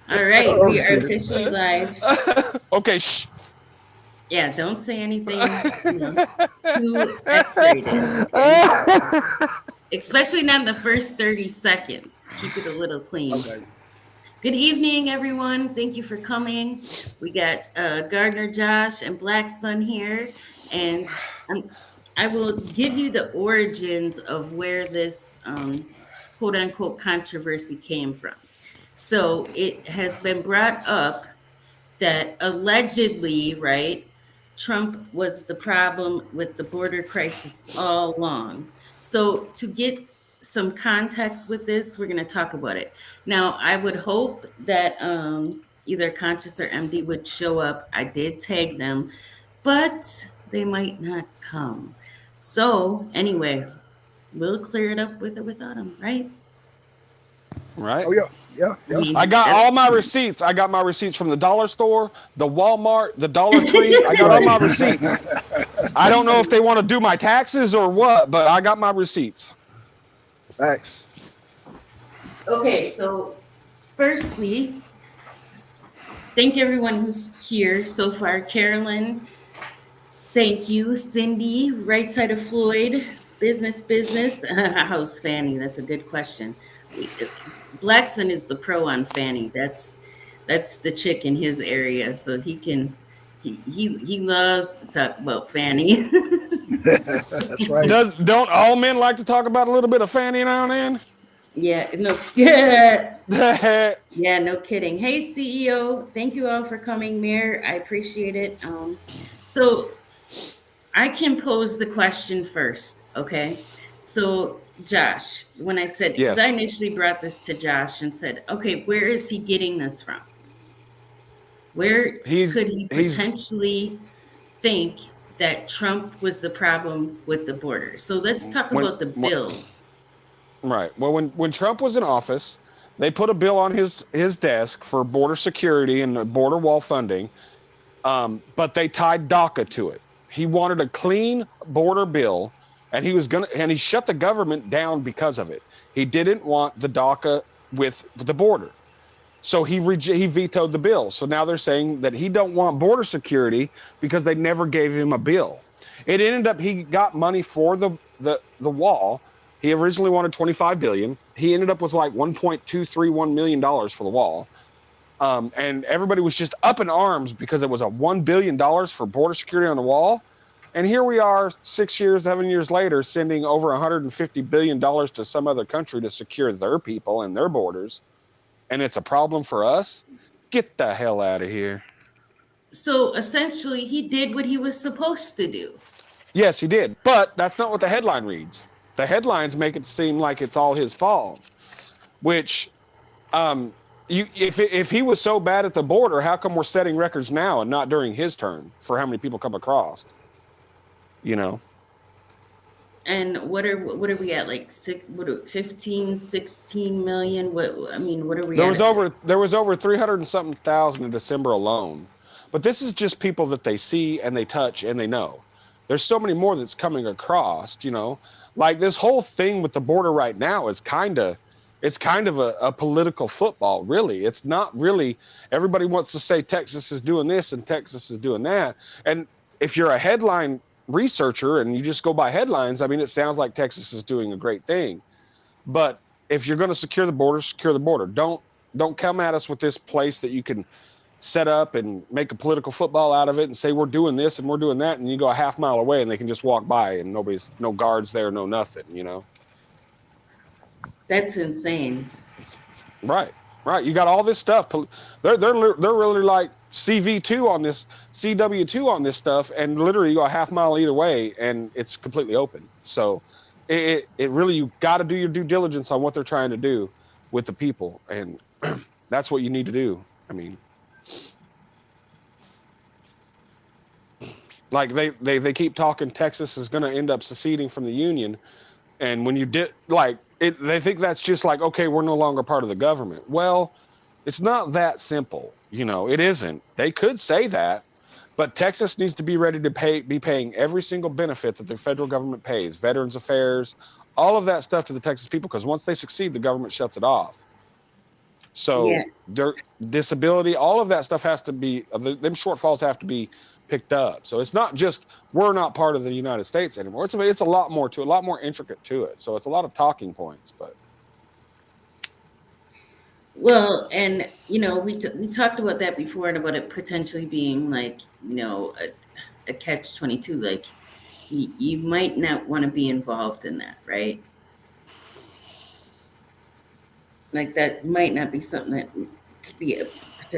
All right, Oh we are shit. officially live. Okay, shh. Yeah, don't say anything, too X-rated, okay? Especially not in the first 30 seconds. Keep it a little clean. Okay. Good evening, everyone. Thank you for coming. We got Gardner Josh and Black Sun here, and um, I will give you the origins of where this quote unquote controversy came from. So it has been brought up that allegedly, right, Trump was the problem with the border crisis all along. So, to get some context with this, we're going to talk about it. Now, I would hope that either Conscious or MD would show up. I did tag them, but they might not come. So, anyway, we'll clear it up with or without them, right? Right. Oh yeah. Yeah. I Yeah. I mean, got that's all my receipts. I got my receipts from the dollar store, the Walmart, the Dollar Tree. I got all Right. my receipts. I don't know if they want to do my taxes or what, but I got my receipts. Facts. okay. So, firstly, thank everyone who's here so far. Carolyn, thank you. Cindy, right side of Floyd, business. How's Fanny? That's a good question. Blackson is the pro on Fanny. That's the chick in his area, so he loves to talk about Fanny. That's right. Don't all men like to talk about a little bit of Fanny now and Yeah, no, yeah, then? yeah, no kidding. Hey, CEO, thank you all for coming, Mayor. I appreciate it. So I can pose the question first, okay? So, Josh, when I said, because I Yes, initially brought this to Josh and said, okay, where is he getting this from? Where he's could he he's potentially think that Trump was the problem with the border? So let's talk when, about the when bill. right. Well, when Trump was in office, they put a bill on his desk for border security and border wall funding. But they tied DACA to it. He wanted a clean border bill, and he shut the government down because of it. He didn't want the DACA with the border, so he vetoed the bill. So now they're saying that he don't want border security because they never gave him a bill. It ended up he got money for the wall. He originally wanted 25 billion. He ended up with like 1.231 million dollars for the wall. And everybody was just up in arms because it was a $1 billion for border security on the wall. And here we are 6 years, 7 years later, sending over $150 billion to some other country to secure their people and their borders. And it's a problem for us. Get the hell out of here. So essentially, he did what he was supposed to do. Yes, he did. But that's not what the headline reads. The headlines make it seem like it's all his fault, which if he was so bad at the border, how come we're setting records now and not during his term for how many people come across? You know, And what are we at? Like 15, 16 million? What I mean, what are we at this? there was over 300 and something thousand in December alone. But this is just people that they see and they touch and they know. There's so many more that's coming across. Like this whole thing with the border right now is it's kind of a political football, really. It's not really. Everybody wants to say Texas is doing this and Texas is doing that. And if you're a headline researcher and you just go by headlines, I mean, it sounds like Texas is doing a great thing. But if you're going to secure the border, secure the border. Don't come at us with this place that you can set up and make a political football out of it and say we're doing this and we're doing that, and you go a half mile away and they can just walk by and no guards there, no nothing. That's insane. Right, right. You got all this stuff. They're really like CV2 on this, CW2 on this stuff, and literally you go a half mile either way, and it's completely open. So it really, you got to do your due diligence on what they're trying to do with the people, and that's what you need to do. I mean, like they keep talking Texas is going to end up seceding from the Union, and when you did like it, they think that's just like, okay, we're no longer part of the government. Well, it's not that simple. It isn't. They could say that, but Texas needs to be ready to be paying every single benefit that the federal government pays, Veterans Affairs, all of that stuff to the Texas people, because once they succeed, the government shuts it off. So Yeah. their disability, all of that stuff has to be, them shortfalls have to be picked up. So it's not just we're not part of the United States anymore. It's a lot more to it, a lot more intricate to it. So it's a lot of talking points, but Well, and we talked about that before and about it potentially being like a catch 22. Like you might not want to be involved in that, right? Like that might not be something that could be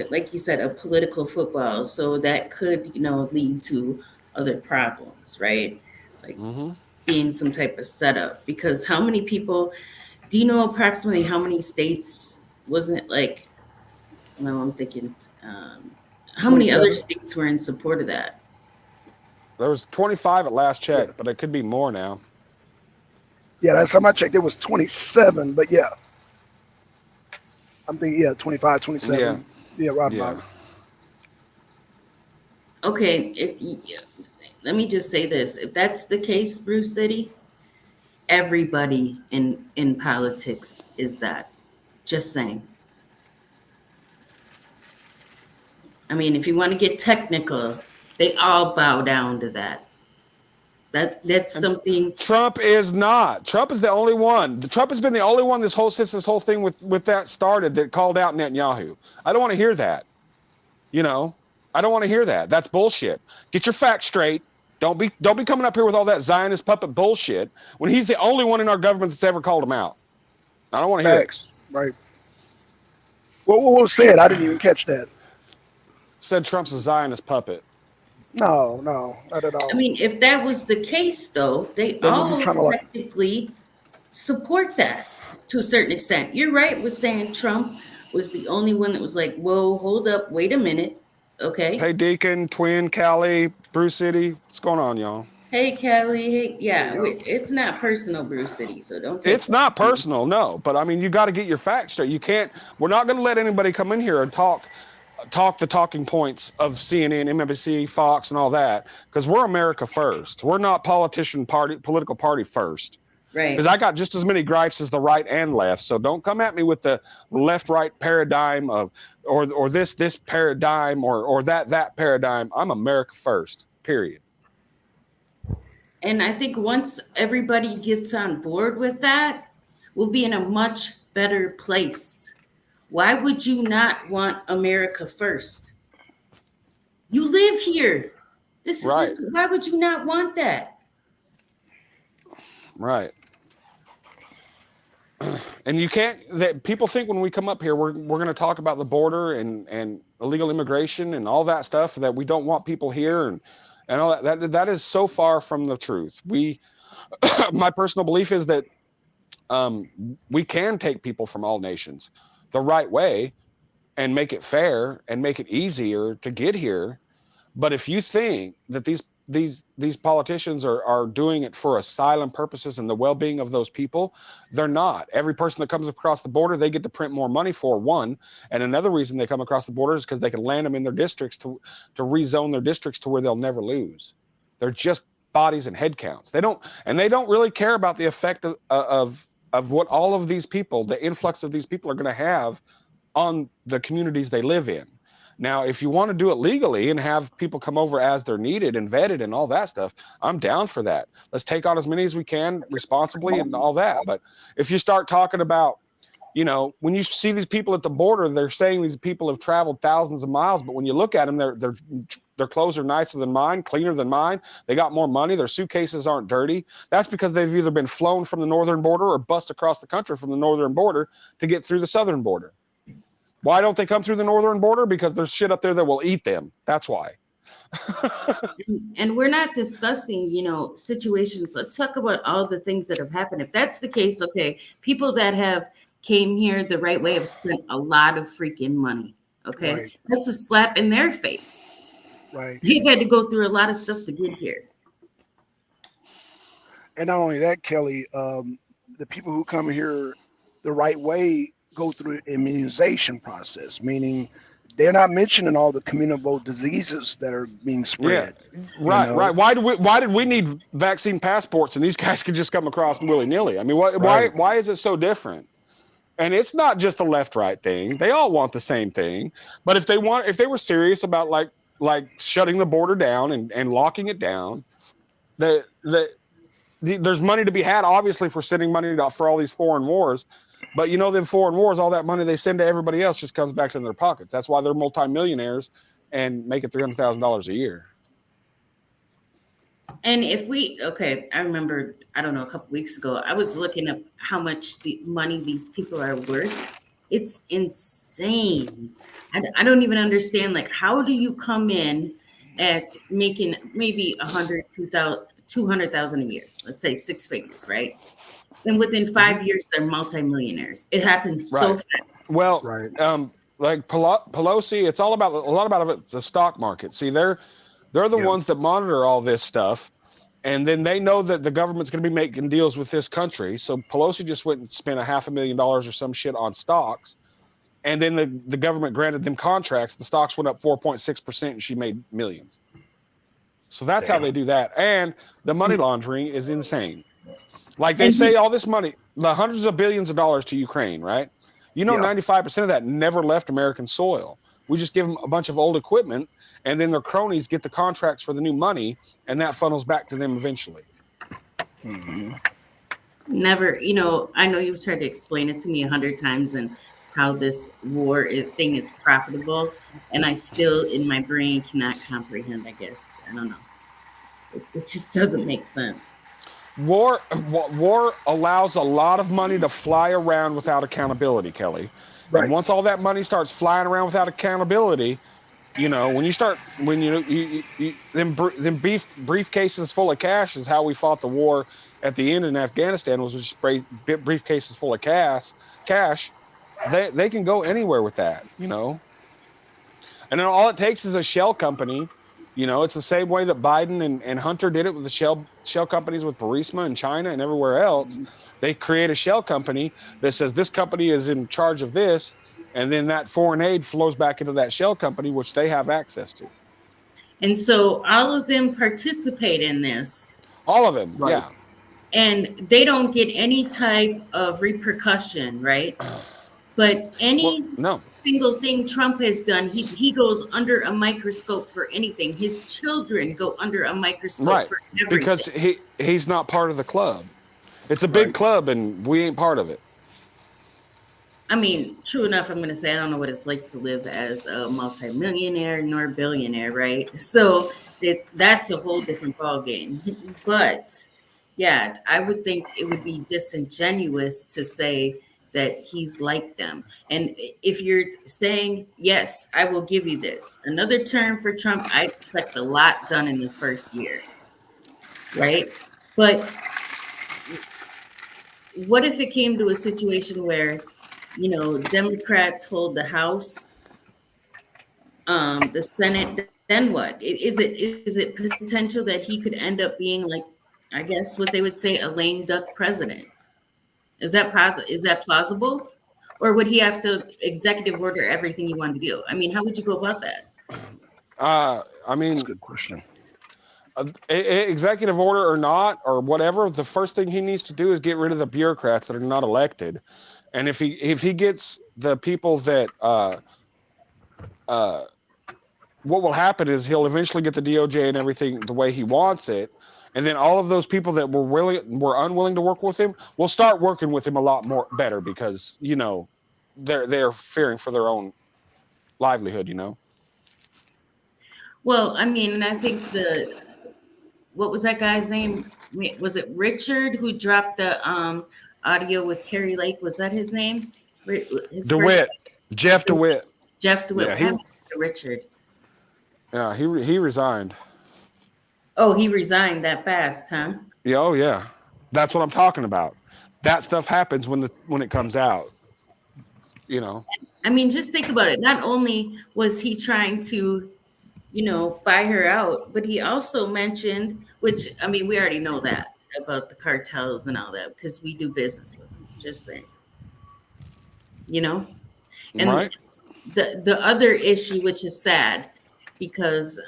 like you said, a political football. So that could lead to other problems, right? Like mm-hmm. being some type of setup. Because how many people do you know approximately how many states wasn't it like? Well, I'm thinking, how many other 27. states were in support of that? There was 25 at last Yeah. check, but it could be more now. Yeah, last time I checked, it was 27. But yeah, I'm thinking, 25, 27. Yeah, right Yeah. about. Okay, let me just say this: if that's the case, Bruce City, everybody in politics is that. Just saying. I mean, if you want to get technical, they all bow down to that. That's And something. Trump is not. Trump is the only one. Trump has been the only one since this whole thing with that started that called out Netanyahu. I don't want to hear that. I don't want to hear that. That's bullshit. Get your facts straight. Don't be coming up here with all that Zionist puppet bullshit when he's the only one in our government that's ever called him out. I don't want to hear it. Facts. Right. What was said? I didn't even catch that. Said Trump's a Zionist puppet. No, not at I all. mean, if that was the case, though, they Then we be all trying to technically support that to a certain extent. You're right with saying Trump was the only one that was like, whoa, hold up, wait a minute. Okay. Hey, Deacon, Twin, Callie, Bruce City. What's going on, y'all? Hey, Callie. Hey, yeah, Yeah. it's not personal, Bruce City, so don't take It's that. not personal, no. But I mean, you got to get your facts straight. You can't. We're not going to let anybody come in here and talk the talking points of CNN, MSNBC, Fox, and all that, because we're America first. We're not political party first. Right. Because I got just as many gripes as the right and left. So don't come at me with the left-right paradigm or this paradigm or that paradigm. I'm America first. Period. And I think once everybody gets on board with that, we'll be in a much better place. Why would you not want America first? You live here. This is Right. why would you not want that? Right. And you can't. That people think when we come up here, we're going to talk about the border and illegal immigration and all that stuff, that we don't want people here and all that. That is so far from the truth. My personal belief is that we can take people from all nations the right way and make it fair and make it easier to get here. But if you think that these politicians are doing it for asylum purposes and the well-being of those people, they're not. Every person that comes across the border, they get to print more money for, one. And another reason they come across the border is because they can land them in their districts to rezone their districts to where they'll never lose. They're just bodies and head counts. They don't really care about the effect of what all of these people, the influx of these people, are going to have on the communities they live in. Now, if you want to do it legally and have people come over as they're needed and vetted and all that stuff, I'm down for that. Let's take on as many as we can responsibly and all that. But if you start talking about, when you see these people at the border, they're saying these people have traveled thousands of miles, but when you look at them, their clothes are nicer than mine, cleaner than mine. They got more money. Their suitcases aren't dirty. That's because they've either been flown from the northern border or bussed across the country from the northern border to get through the southern border. Why don't they come through the northern border? Because there's shit up there that will eat them. That's why. And we're not discussing, situations. Let's talk about all the things that have happened. If that's the case, okay, people that have came here the right way have spent a lot of freaking money. Okay. Right. That's a slap in their face. Right. They've had to go through a lot of stuff to get here. And not only that, Kelly, the people who come here the right way go through an immunization process, meaning they're not mentioning all the communicable diseases that are being spread. Yeah, right, know? right. Why did we need vaccine passports and these guys could just come across willy-nilly? I mean, Right. why is it so different? And it's not just a left-right thing. They all want the same thing. But if they were serious about like shutting the border down and locking it down, there's money to be had, obviously, for sending money for all these foreign wars. But them foreign wars, all that money they send to everybody else just comes back to their pockets. That's why they're multimillionaires and making $300,000 a year. And okay, I remember, I don't know, a couple weeks ago, I was looking up how much the money these people are worth. It's insane. I don't even understand, like, how do you come in at making maybe 100, 200,000 a year, let's say 6 figures, right? And within 5 years, they're multimillionaires. It happens so fast. Well, Right. like Pelosi, it's all about a lot about it. The stock market. See, they're the ones that monitor all this stuff, and then they know that the government's going to be making deals with this country. So Pelosi just went and spent $500,000 or some shit on stocks, and then the government granted them contracts. The stocks went up 4.6%, and she made millions. So that's how they do that. And the money laundering is insane. Like they say, all this money, the hundreds of billions of dollars to Ukraine, right? 95% of that never left American soil. We just give them a bunch of old equipment, and then their cronies get the contracts for the new money, and that funnels back to them eventually. Mm-hmm. Never, I know you've tried to explain it to me 100 times and how this war thing is profitable, and I still, in my brain, cannot comprehend, I guess. I don't know. It just doesn't make sense. War allows a lot of money to fly around without accountability, Kelly. Right. And once all that money starts flying around without accountability, when you start, them briefcases full of cash is how we fought the war at the end in Afghanistan, was just briefcases full of cash. They can go anywhere with that, And then all it takes is a shell company. It's the same way that Biden and Hunter did it with the shell companies with Burisma in China and everywhere else. Mm-hmm. They create a shell company that says this company is in charge of this, and then that foreign aid flows back into that shell company, which they have access to. And so all of them participate in this. All of them, right. Yeah. And they don't get any type of repercussion, right? But any single thing Trump has done, he goes under a microscope for anything. His children go under a microscope for everything. Because he's not part of the club. It's a big club, and we ain't part of it. I mean, true enough, I'm going to say I don't know what it's like to live as a multimillionaire nor billionaire, right? So that's a whole different ballgame. But, yeah, I would think it would be disingenuous to say that he's like them. And if you're saying, yes, I will give you this, another term for Trump, I expect a lot done in the first year, right? But what if it came to a situation where, Democrats hold the House, the Senate, then what? Is it potential that he could end up being like, I guess what they would say, a lame duck president? Is that plausible? Or would he have to executive order everything you want to do? I mean, how would you go about that? That's a good question. Executive order or not, or whatever, the first thing he needs to do is get rid of the bureaucrats that are not elected. And if he gets the people that what will happen is he'll eventually get the DOJ and everything the way he wants it. And then all of those people that were unwilling to work with him will start working with him a lot more better because, they're fearing for their own livelihood, Well, I mean, and I think what was that guy's name? Was it Richard who dropped the audio with Carrie Lake? Was that his name? DeWitt. Jeff DeWitt. Jeff DeWitt. Yeah, Richard. Yeah, he resigned. Oh, he resigned that fast, huh? Yeah, oh yeah. That's what I'm talking about. That stuff happens when it comes out. I mean, just think about it. Not only was he trying to, buy her out, but he also mentioned, which, I mean, we already know that about the cartels and all that because we do business with them. Just saying. And right. The other issue, which is sad because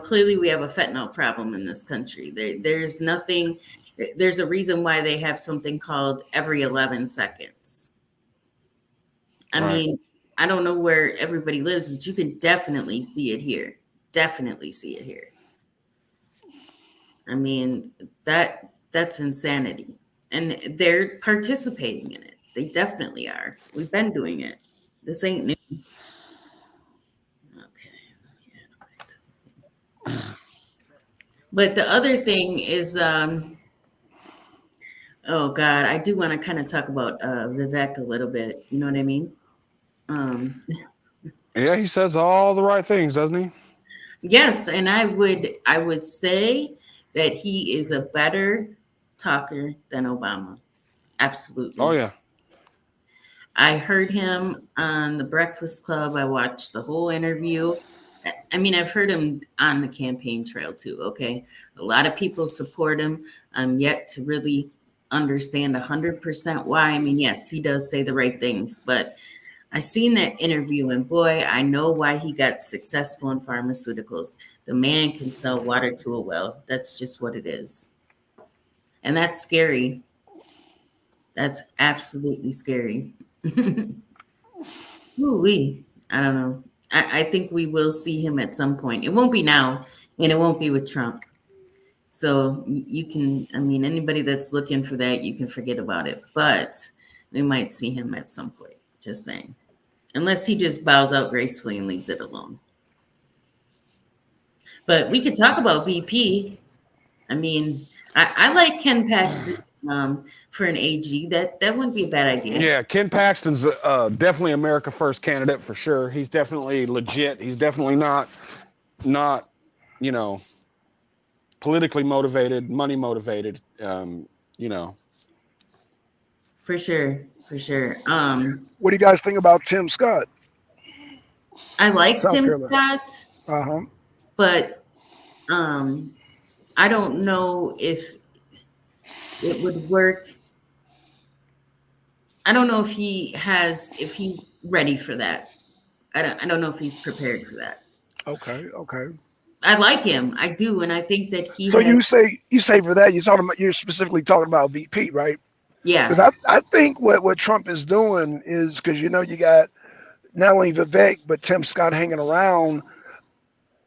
clearly we have a fentanyl problem in this country. There's nothing, There's a reason why they have something called every 11 seconds. I Right. mean, I don't know where everybody lives, but you can definitely see it here. Definitely see it here. I mean, that's insanity. And they're participating in it. They definitely are. We've been doing it. This ain't new. Okay. But the other thing is, oh God, I do want to kind of talk about Vivek a little bit. You know what I mean? Um, Yeah, he says all the right things, doesn't he? yes, and I would say that he is a better talker than Obama. Oh Absolutely. yeah. I heard him on the Breakfast Club. I watched the whole interview. I mean, I've heard him on the campaign trail too. Okay. A lot of people support him. I'm yet to really understand 100% why. I mean, yes, he does say the right things, but I seen that interview and boy, I know why he got successful in pharmaceuticals. The man can sell water to a well. That's just what it is. And that's scary. That's absolutely scary. Ooh-wee. I don't know. I think we will see him at some point. It won't be now, and it won't be with Trump. So you can, I mean, anybody that's looking for that, you can forget about it. But we might see him at some point. Just saying. Unless he just bows out gracefully and leaves it alone. But we could talk about VP. I mean, I like Ken Paxton for an AG. That wouldn't be a bad idea. Yeah, Ken Paxton's definitely America First candidate for sure. He's definitely legit. He's definitely not you know politically motivated, money motivated. You know. For sure. For sure. What do you guys think about Tim Scott, I like South Tim Carolina? Scott, Uh-huh. but um, I don't know if it would work. I don't know if he's ready for that. I don't know if he's prepared for that. Okay, okay. I like him. I do. And I think that he So has, you say for that you're specifically talking about VP, right? yeah, Because I think what Trump is doing is because you got not only Vivek but Tim Scott hanging around.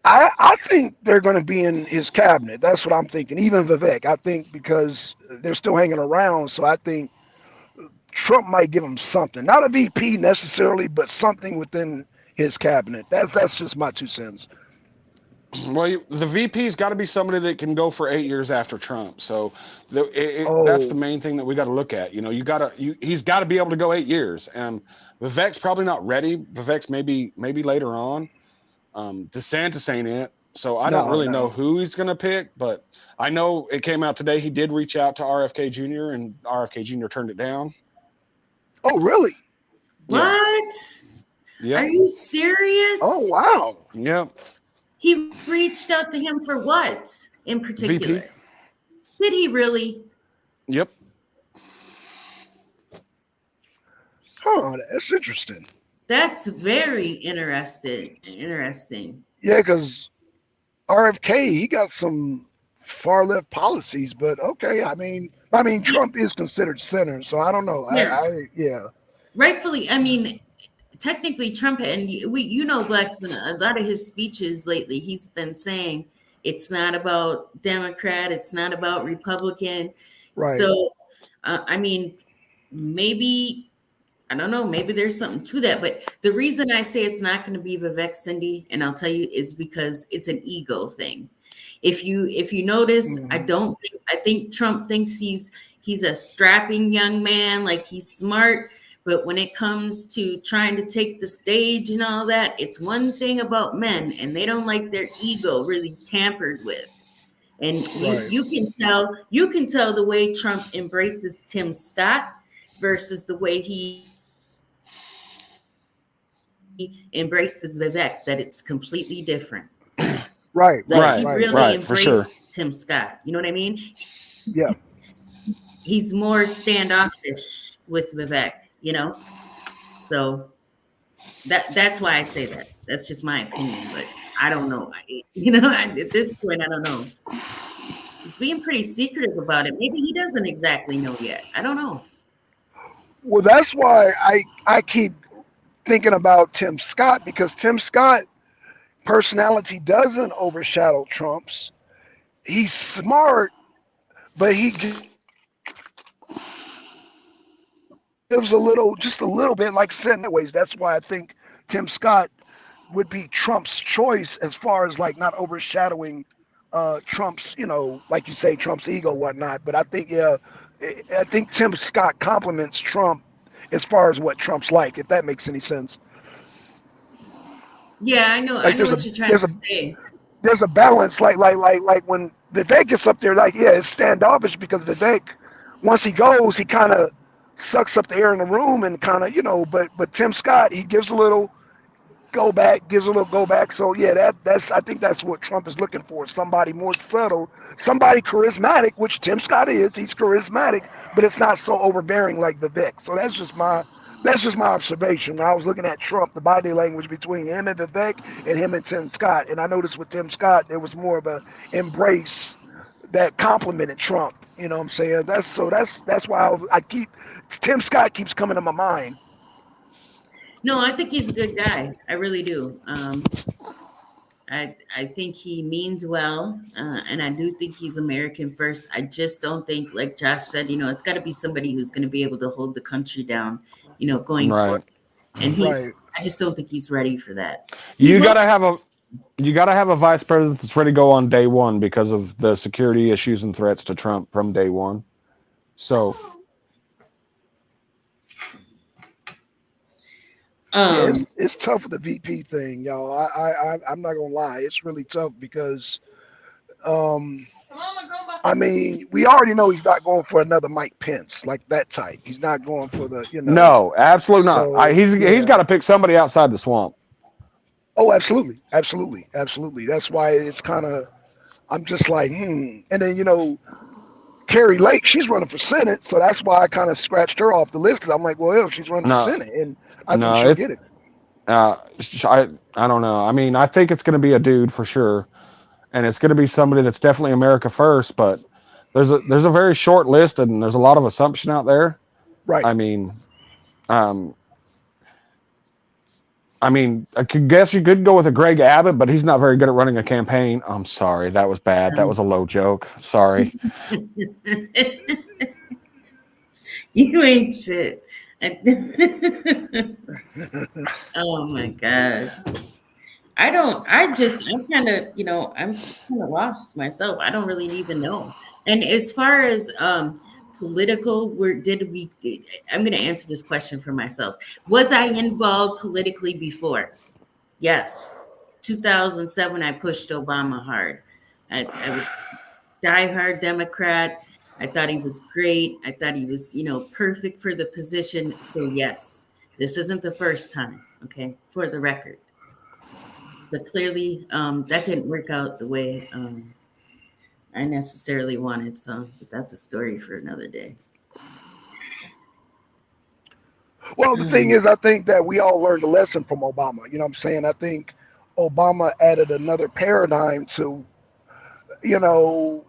I think they're going to be in his cabinet. That's what I'm thinking. Even Vivek, I think because they're still hanging around. So I think Trump might give him something, not a VP necessarily, but something within his cabinet. That's just my 2 cents. Well, the VP's got to be somebody that can go for 8 years after Trump. So that's the Oh, main thing that we got to look at. He's got to be able to go 8 years. And Vivek's probably not ready. Vivek's maybe later on. DeSantis ain't it. So I don't no, really know no. who he's going to pick, but I know it came out today. He did reach out to RFK Jr. and RFK Jr. turned it down. Oh, really? Yeah. what? Are Yep. you Oh, serious? wow. Yep. He reached out to him for what in VP. particular? Did he really? Yep. Huh, that's interesting. That's very interesting. Interesting. Yeah, because RFK, he got some far left policies, but okay. I mean, Yeah, Trump is considered center, so I don't know. yeah. Yeah, Rightfully, I mean, technically Trump and Blackson, a lot of his speeches lately, he's been saying it's not about Democrat, it's not about Republican. right. So, I mean, maybe, I don't know, maybe there's something to that. But the reason I say it's not going to be Vivek, Cindy, and I'll tell you, is because it's an ego thing. If you notice, Hmm. I think Trump thinks he's a strapping young man, like he's smart. But when it comes to trying to take the stage and all that, it's one thing about men, and they don't like their ego really tampered with. And you Right. you can tell the way Trump embraces Tim Scott versus the way he embraces Vivek, that it's completely different. Right. Like Right. Right. he Right. really Right. For sure. embraced Tim Scott. You know what I mean? Yeah. He's more standoffish with Vivek, you know? So that's why I say that. That's just my opinion, but I don't know. At this point, I don't know. He's being pretty secretive about it. Maybe he doesn't exactly know yet. I don't know. Well, that's why I keep thinking about Tim Scott, because Tim Scott personality doesn't overshadow Trump's. He's smart, but he gives a little, just a little bit like sideways. That's why I think Tim Scott would be Trump's choice as far as like not overshadowing Trump's, like you say, Trump's ego, whatnot. But I think, yeah, I think Tim Scott compliments Trump as far as what Trump's like, if that makes any sense. Yeah, I know. I Like know there's a what you're trying there's to a say. there's a balance, like when Vivek gets up there, like yeah, it's standoffish because Vivek, once he goes, he kind of sucks up the air in the room and kind of but Tim Scott, he gives a little go back, gives a little go back. So yeah, that's I think that's what Trump is looking for. Somebody more subtle, somebody charismatic, which Tim Scott is. He's charismatic, but it's not so overbearing like Vivek. So that's just my observation. When I was looking at Trump, the body language between him and Vivek and him and Tim Scott. And I noticed with Tim Scott there was more of a embrace that complimented Trump. You know what I'm saying? That's why I keep Tim Scott keeps coming to my mind. No, I think he's a good guy. I really do. I think he means well, and I do think he's American first. I just don't think, like Josh said, it's got to be somebody who's going to be able to hold the country down, going forward. Right. And Right. I just don't think he's ready for that. He You will. gotta have a you gotta have a vice president that's ready to go on day one because of the security issues and threats to Trump from day one. So Yeah, Um, it's tough with the VP thing, y'all. I'm not gonna lie, it's really tough because um I mean, we already know he's not going for another Mike Pence like that type. He's not going for no, absolutely not. so He's yeah. got to pick somebody outside the swamp. Oh, absolutely, absolutely, absolutely. That's why it's kind of I'm just like, hmm. And then Carrie Lake, she's running for Senate, so that's why I kind of scratched her off the list because I'm like, well, if she's running for No, Senate, and I think no, she'll it's get it. uh, I don't know. I mean, I think it's going to be a dude for sure, and it's going to be somebody that's definitely America first. But there's a very short list, and there's a lot of assumption out there. Right. I mean, um, I could guess you could go with a Greg Abbott, but he's not very good at running a campaign. I'm sorry, that was bad. That was a low joke. Sorry. you ain't shit. Oh my God. I'm kind of, I'm kind of lost myself. I don't really even know. And as far as political, I'm going to answer this question for myself. Was I involved politically before? Yes. 2007, I pushed Obama hard. I was diehard Democrat. I thought he was great. I thought he was, perfect for the position. So yes, this isn't the first time. Okay, for the record. But clearly, that didn't work out the way I necessarily wanted. So, but that's a story for another day. Well, the thing is, I think that we all learned a lesson from Obama. You know what I'm saying? I think Obama added another paradigm you know,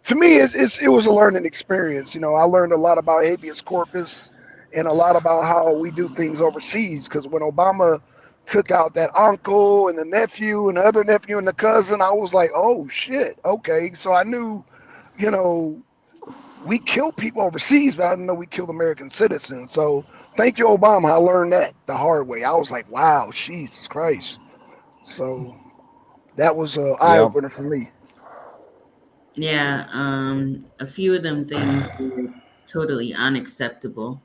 to me, it was a learning experience. I learned a lot about habeas corpus and a lot about how we do things overseas. Because when Obama took out that uncle and the nephew and the other nephew and the cousin, I was like, oh shit, okay. So I knew, you know, we kill people overseas, but I didn't know we killed American citizens. So thank you, Obama. I learned that the hard way. I was like, wow, Jesus Christ. So that was an eye Yep. opener for me. Yeah, a few of them things were totally unacceptable.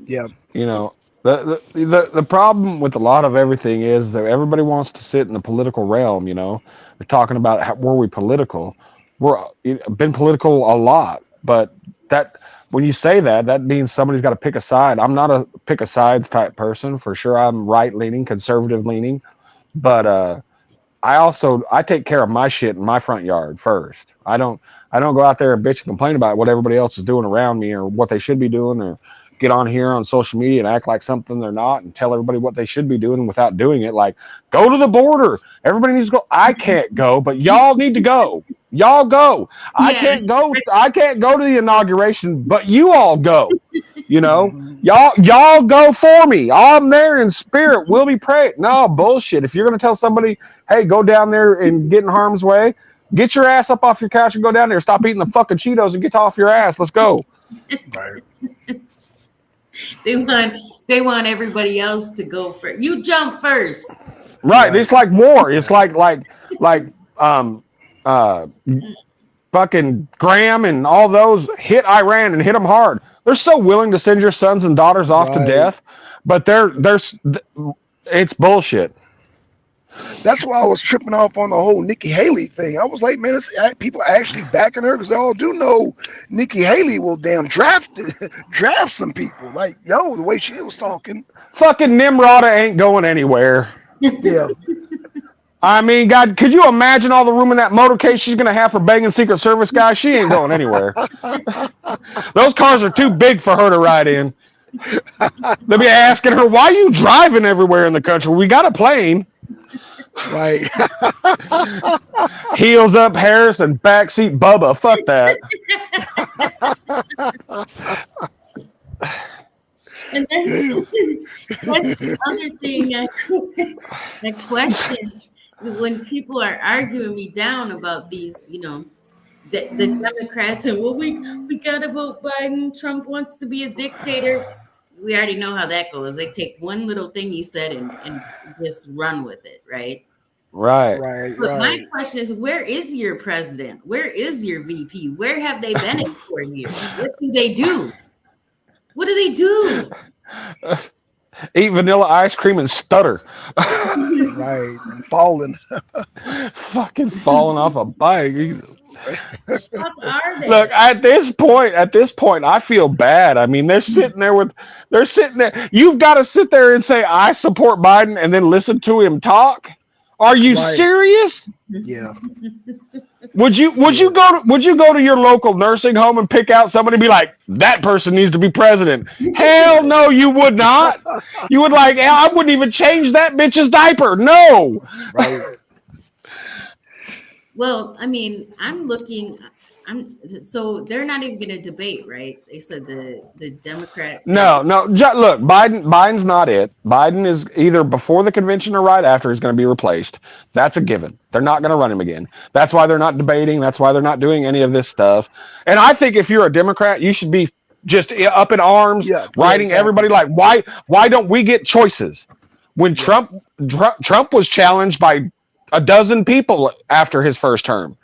Yeah. You know, the problem with a lot of everything is that everybody wants to sit in the political realm. They're talking about were we political? We're been political a lot, but that when you say that, that means somebody's got to pick a side. I'm not a pick a sides type person for sure. I'm right leaning, conservative leaning, but I take care of my shit in my front yard first. I don't go out there and bitch and complain about what everybody else is doing around me or what they should be doing or get on here on social media and act like something they're not and tell everybody what they should be doing without doing it. Like, go to the border. Everybody needs to go. I can't go, but y'all need to go. Y'all go. I Yeah. can't go. I can't go to the inauguration, but you all go. You know, Mhm. y'all go for me. I'm there in spirit. We'll be praying. No bullshit. If you're gonna tell somebody, hey, go down there and get in harm's way, get your ass up off your couch and go down there. Stop eating the fucking Cheetos and get off your ass. Let's go. Right. They want they want everybody else to go first. You jump first. Right. Right. It's like war. It's Yeah. like um uh fucking Graham and all those hit Iran and hit them hard. They're so willing to send your sons and daughters off to Right. death, but it's bullshit. That's why I was tripping off on the whole Nikki Haley thing. I was like, man, people actually backing her because they all do know Nikki Haley will damn draft some people. Like, yo, the way she was talking. Fucking Nimrata ain't going anywhere. Yeah. I mean, God, could you imagine all the room in that motorcade she's gonna have for banging Secret Service guys? She ain't going anywhere. Those cars are too big for her to ride in. They'll be asking her, why are you driving everywhere in the country? We got a plane. Right. Heels up Harris and backseat Bubba. Fuck that. And Damn. that's the other thing I question when people are arguing me down about these, the Democrats and we gotta vote Biden. Trump wants to be a dictator. We already know how that goes. They take one little thing you said and just run with it, right? Right. Right. But my Right. question is, where is your president? Where is your VP? Where have they been in 4 years? What do they do? What do they do? Eat vanilla ice cream and stutter. Right. And falling. Fucking falling off a bike. The fuck are they? Look, at this point, I feel bad. I mean, they're sitting there. You've got to sit there and say, I support Biden and then listen to him talk. Are you Right. serious? Yeah. Would you go to your local nursing home and pick out somebody and be like, that person needs to be president? Hell no, you would not. You would like, I wouldn't even change that bitch's diaper. No. Right. Well, I mean, so they're not even going to debate, right? They said the Democrat. No. Look, Biden's not it. Biden is either before the convention or right after he's going to be replaced. That's a given. They're not going to run him again. That's why they're not debating. That's why they're not doing any of this stuff. And I think if you're a Democrat, you should be just up in arms, Yeah. writing Exactly. everybody like, why don't we get choices? When Trump was challenged by a dozen people after his first term.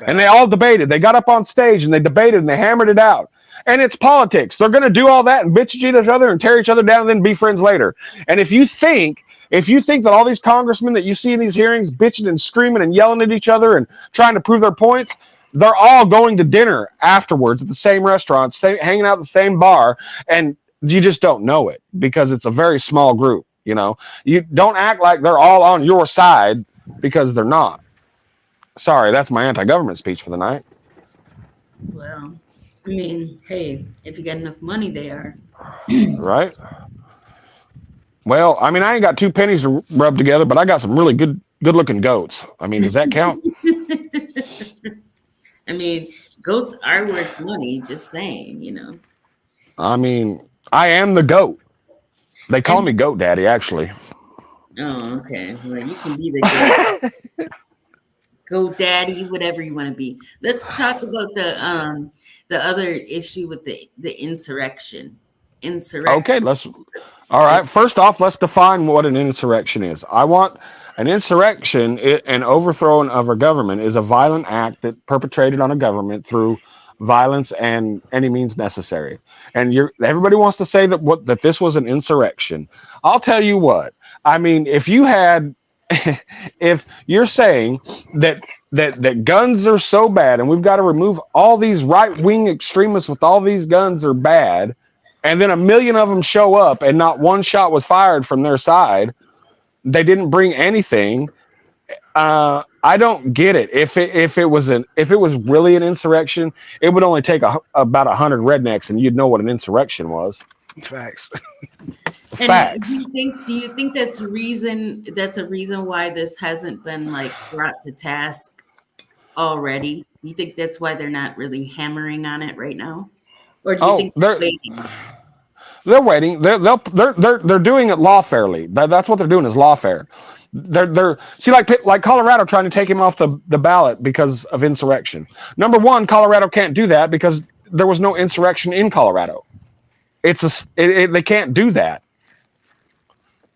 And they all debated. They got up on stage and they debated and they hammered it out. And it's politics. They're going to do all that and bitch at each other and tear each other down and then be friends later. And if you think that all these congressmen that you see in these hearings bitching and screaming and yelling at each other and trying to prove their points, they're all going to dinner afterwards at the same restaurant, hanging out at the same bar, and you just don't know it because it's a very small group. You don't act like they're all on your side because they're not. Sorry, that's my anti-government speech for the night. Well, I mean, hey, if you got enough money, they are. Right? Well, I mean, I ain't got two pennies to rub together, but I got some really good-looking goats. I mean, does that count? I mean, goats are worth money. Just saying. I mean, I am the goat. They call me Goat Daddy, actually. Oh, okay. Well, you can be the goat. Go daddy, whatever you want to be. Let's talk about the other issue with the insurrection. Okay, all right. First off, let's define what an insurrection is. I want an insurrection, an overthrow of a government, is a violent act that perpetrated on a government through violence and any means necessary. And everybody wants to say that this was an insurrection. I'll tell you what. I mean, if you're saying that guns are so bad and we've got to remove all these right-wing extremists with all these guns are bad, and then 1 million of them show up and not one shot was fired from their side, they didn't bring anything. I don't get it. If it was really an insurrection, it would only take about 100 rednecks and you'd know what an insurrection was. Facts. Facts. Do you think that's a reason why this hasn't been like brought to task? already? You think that's why they're not really hammering on it right now? Or do you Oh, think they're waiting? they're waiting. They're doing it lawfarely. That's what they're doing is lawfare. They're see like Colorado trying to take him off the ballot because of insurrection. Number one, Colorado can't do that because there was no insurrection in Colorado. They can't do that.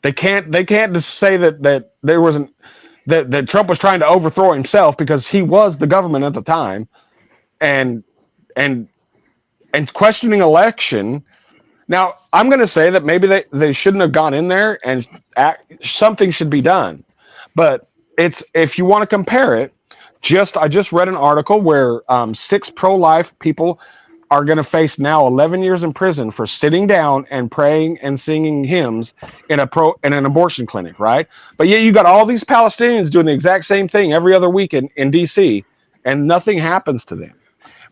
They can't just say that there wasn't that Trump was trying to overthrow himself because he was the government at the time, and and questioning election. Now, I'm going to say that maybe they shouldn't have gone in there and something should be done. But if you want to compare it, I just read an article where 6 pro-life people are going to face now 11 years in prison for sitting down and praying and singing hymns in an abortion clinic, right? But yet you got all these Palestinians doing the exact same thing every other week in D.C., and nothing happens to them.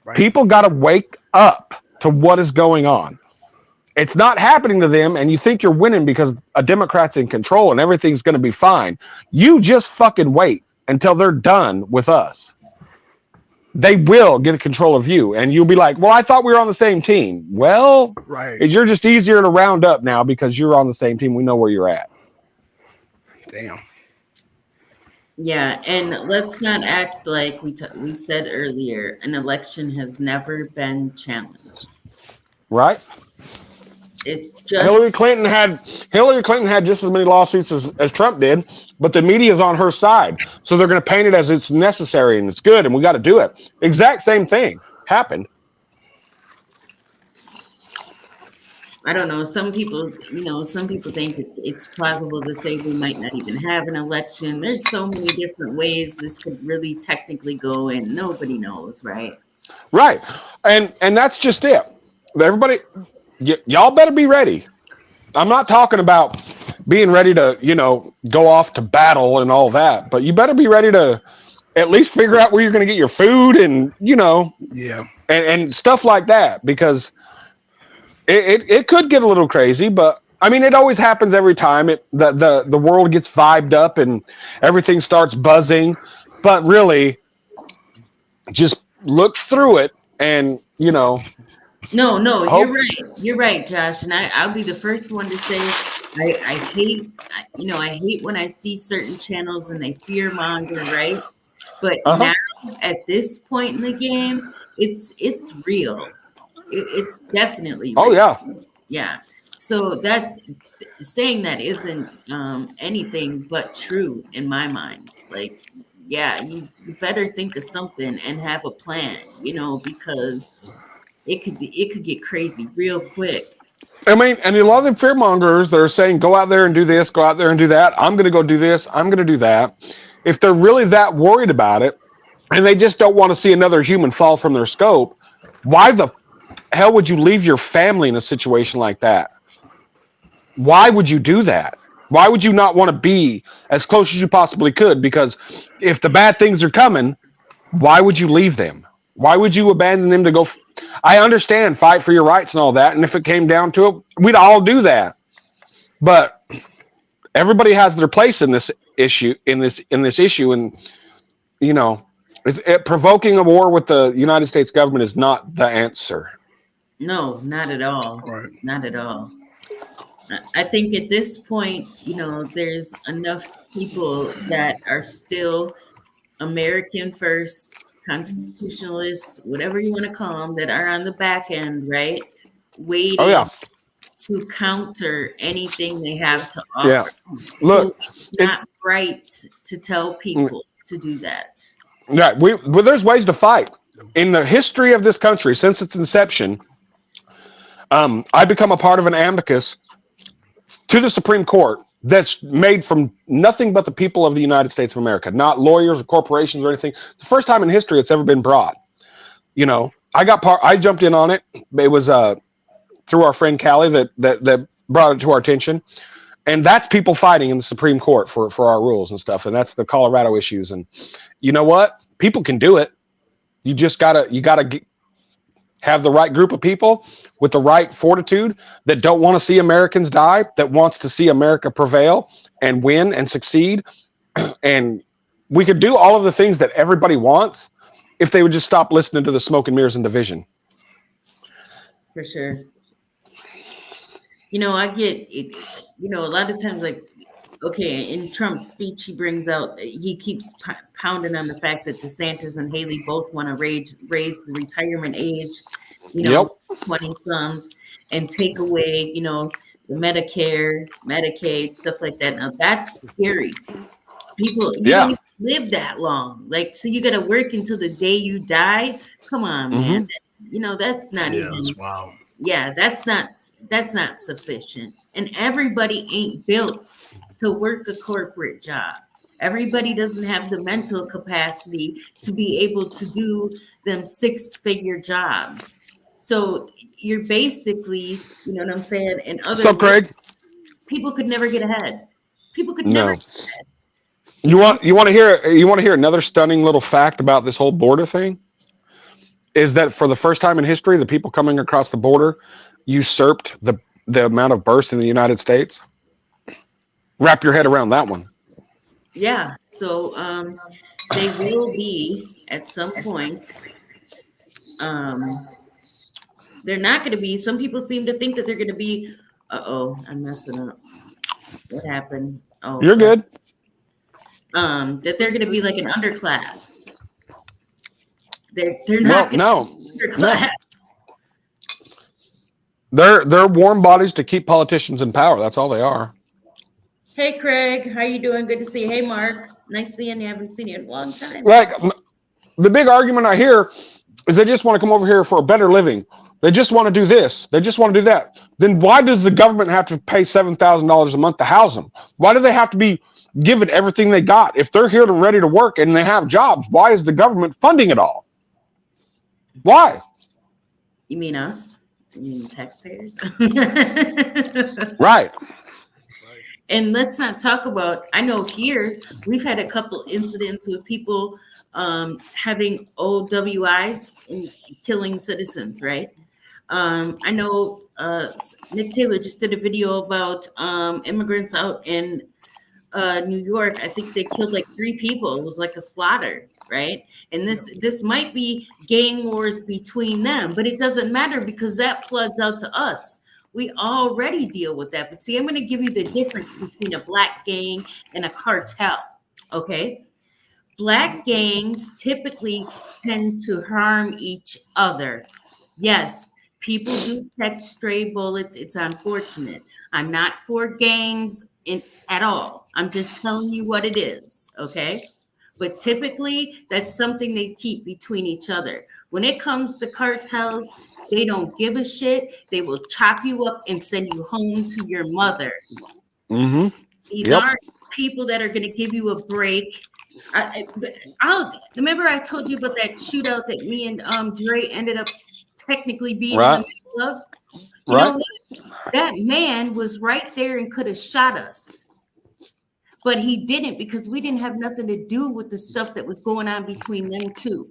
Right. People got to wake up to what is going on. It's not happening to them, and you think you're winning because a Democrat's in control and everything's going to be fine. You just fucking wait until they're done with us. They will get control of you, and you'll be like, well, I thought we were on the same team. Well, right. You're just easier to round up now because you're on the same team. We know where you're at. Damn. Yeah, and let's not act like we said earlier, an election has never been challenged. Right? It's just Hillary Clinton had just as many lawsuits as Trump did, but the media is on her side. So they're going to paint it as it's necessary and it's good and we got to do it. Exact same thing happened. I don't know. Some people think it's plausible to say we might not even have an election. There's so many different ways this could really technically go, and nobody knows, right? Right. And that's just it. Everybody, y'all better be ready. I'm not talking about being ready to, go off to battle and all that, but you better be ready to at least figure out where you're going to get your food and, and stuff like that, because it could get a little crazy, but I mean, it always happens every time the world gets vibed up and everything starts buzzing, but really just look through it and, No, you're right, Josh. And I'll be the first one to say I hate when I see certain channels and they fear monger, right? But now at this point in the game, it's real. It's definitely real. Oh yeah. Yeah. So that saying that isn't anything but true in my mind. Like, yeah, you better think of something and have a plan, because it could get crazy real quick. I mean, and a lot of the fearmongers that are saying, go out there and do this, go out there and do that. I'm going to go do this. I'm going to do that. If they're really that worried about it and they just don't want to see another human fall from their scope, why the hell would you leave your family in a situation like that? Why would you do that? Why would you not want to be as close as you possibly could? Because if the bad things are coming, why would you leave them? Why would you abandon them to go? I understand, fight for your rights and all that. And if it came down to it, we'd all do that. But everybody has their place in this issue, and, provoking a war with the United States government is not the answer. No, not at all. Right. Not at all. I think at this point, there's enough people that are still American first, constitutionalists, whatever you want to call them, that are on the back end, right? Waiting to counter anything they have to offer. Yeah. Look, it's not right to tell people to do that. Yeah, there's ways to fight. In the history of this country, since its inception, I become a part of an amicus to the Supreme Court that's made from nothing but the people of the United States of America, not lawyers or corporations or anything. The first time in history it's ever been brought. I jumped in on it. It was through our friend Callie that brought it to our attention. And that's people fighting in the Supreme Court for our rules and stuff. And that's the Colorado issues. And you know what? People can do it. You just gotta have the right group of people with the right fortitude that don't want to see Americans die, that wants to see America prevail and win and succeed. And we could do all of the things that everybody wants, if they would just stop listening to the smoke and mirrors and division. For sure. I get it. A lot of times, like, okay, in Trump's speech, he keeps pounding on the fact that DeSantis and Haley both want to raise the retirement age, Yep. 20 sums, and take away, the Medicare, Medicaid, stuff like that. Now that's scary. People, you don't even live that long. Like, so you got to work until the day you die. Come on, man. That's not even. Wow. Yeah, that's not sufficient. And everybody ain't built to work a corporate job. Everybody doesn't have the mental capacity to be able to do them 6-figure jobs. So you're basically, you know what I'm saying? And What's up, Craig? People could never get ahead. People could never get ahead. You want to hear another stunning little fact about this whole border thing? Is that for the first time in history, the people coming across the border usurped the amount of births in the United States? Wrap your head around that one. Yeah. So they will be at some point. They're not going to be. Some people seem to think that they're going to be. I'm messing up. What happened? Oh, you're good. That they're going to be like an underclass. They're not underclass. No. They're warm bodies to keep politicians in power. That's all they are. Hey, Craig, how you doing? Good to see you. Hey, Mark, nice seeing you. Haven't seen you in a long time. Like, the big argument I hear is they just want to come over here for a better living. They just want to do this. They just want to do that. Then why does the government have to pay $7,000 a month to house them? Why do they have to be given everything they got? If they're here and ready to work and they have jobs, why is the government funding it all? Why? You mean us? You mean the taxpayers? Right. And let's not talk about, I know here we've had a couple incidents with people having OWIs and killing citizens, right? I know Nick Taylor just did a video about immigrants out in New York. I think they killed like 3 people. It was like a slaughter, right? And this might be gang wars between them, but it doesn't matter because that floods out to us. We already deal with that. But see, I'm going to give you the difference between a black gang and a cartel, okay? Black gangs typically tend to harm each other. Yes, people do catch stray bullets. It's unfortunate. I'm not for gangs at all. I'm just telling you what it is, okay? But typically, that's something they keep between each other. When it comes to cartels, they don't give a shit. They will chop you up and send you home to your mother. Mm-hmm. These aren't people that are going to give you a break. Remember I told you about that shootout that me and Dre ended up technically being in the middle of? You know what? That man was right there and could have shot us. But he didn't because we didn't have nothing to do with the stuff that was going on between them two.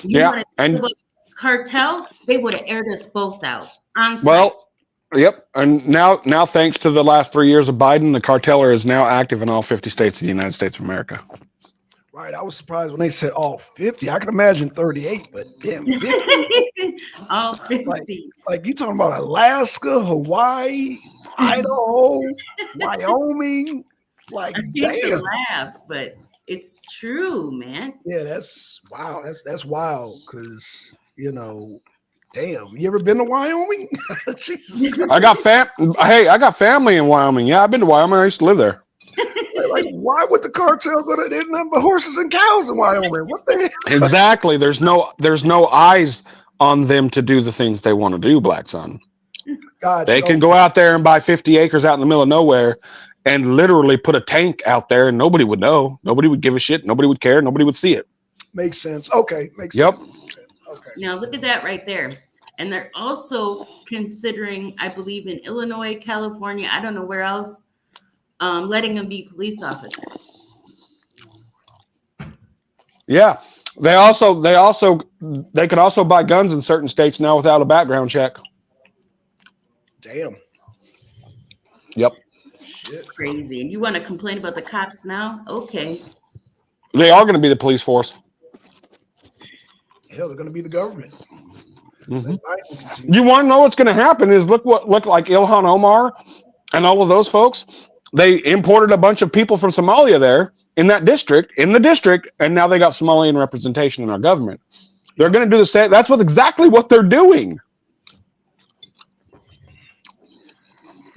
You want to talk about cartel? They would have aired us both out on site. Well, yep. And now thanks to the last 3 years of Biden, the carteler is now active in all 50 states of the United States of America. Right. I was surprised when they said all 50. I can imagine 38, but damn, 50. All 50. Like you talking about Alaska, Hawaii, Idaho, Wyoming. Like, I hate to laugh, but it's true, man. Yeah, that's wow. That's wild because, damn, you ever been to Wyoming? Jesus. I got family in Wyoming. Yeah, I've been to Wyoming. I used to live there. Like, why would the cartel go to? There's nothing but horses and cows in Wyoming. What the hell? Exactly. There's no eyes on them to do the things they want to do, Black Son. They can go out there and buy 50 acres out in the middle of nowhere and literally put a tank out there and nobody would know. Nobody would give a shit. Nobody would care. Nobody would see it. Makes sense. Okay. Makes sense. Okay. Now look at that right there. And they're also considering, I believe in Illinois, California, I don't know where else, letting them be police officers. Yeah. They can also buy guns in certain states now without a background check. Damn. Yep. Shit. Crazy. And you want to complain about the cops now? Okay. They are going to be the police force. Hell, they're going to be the government. Mm-hmm. Let Biden continue. You want to know what's going to happen is look like Ilhan Omar and all of those folks. They imported a bunch of people from Somalia there in the district, and now they got Somalian representation in our government. They're going to do the same. That's exactly what they're doing.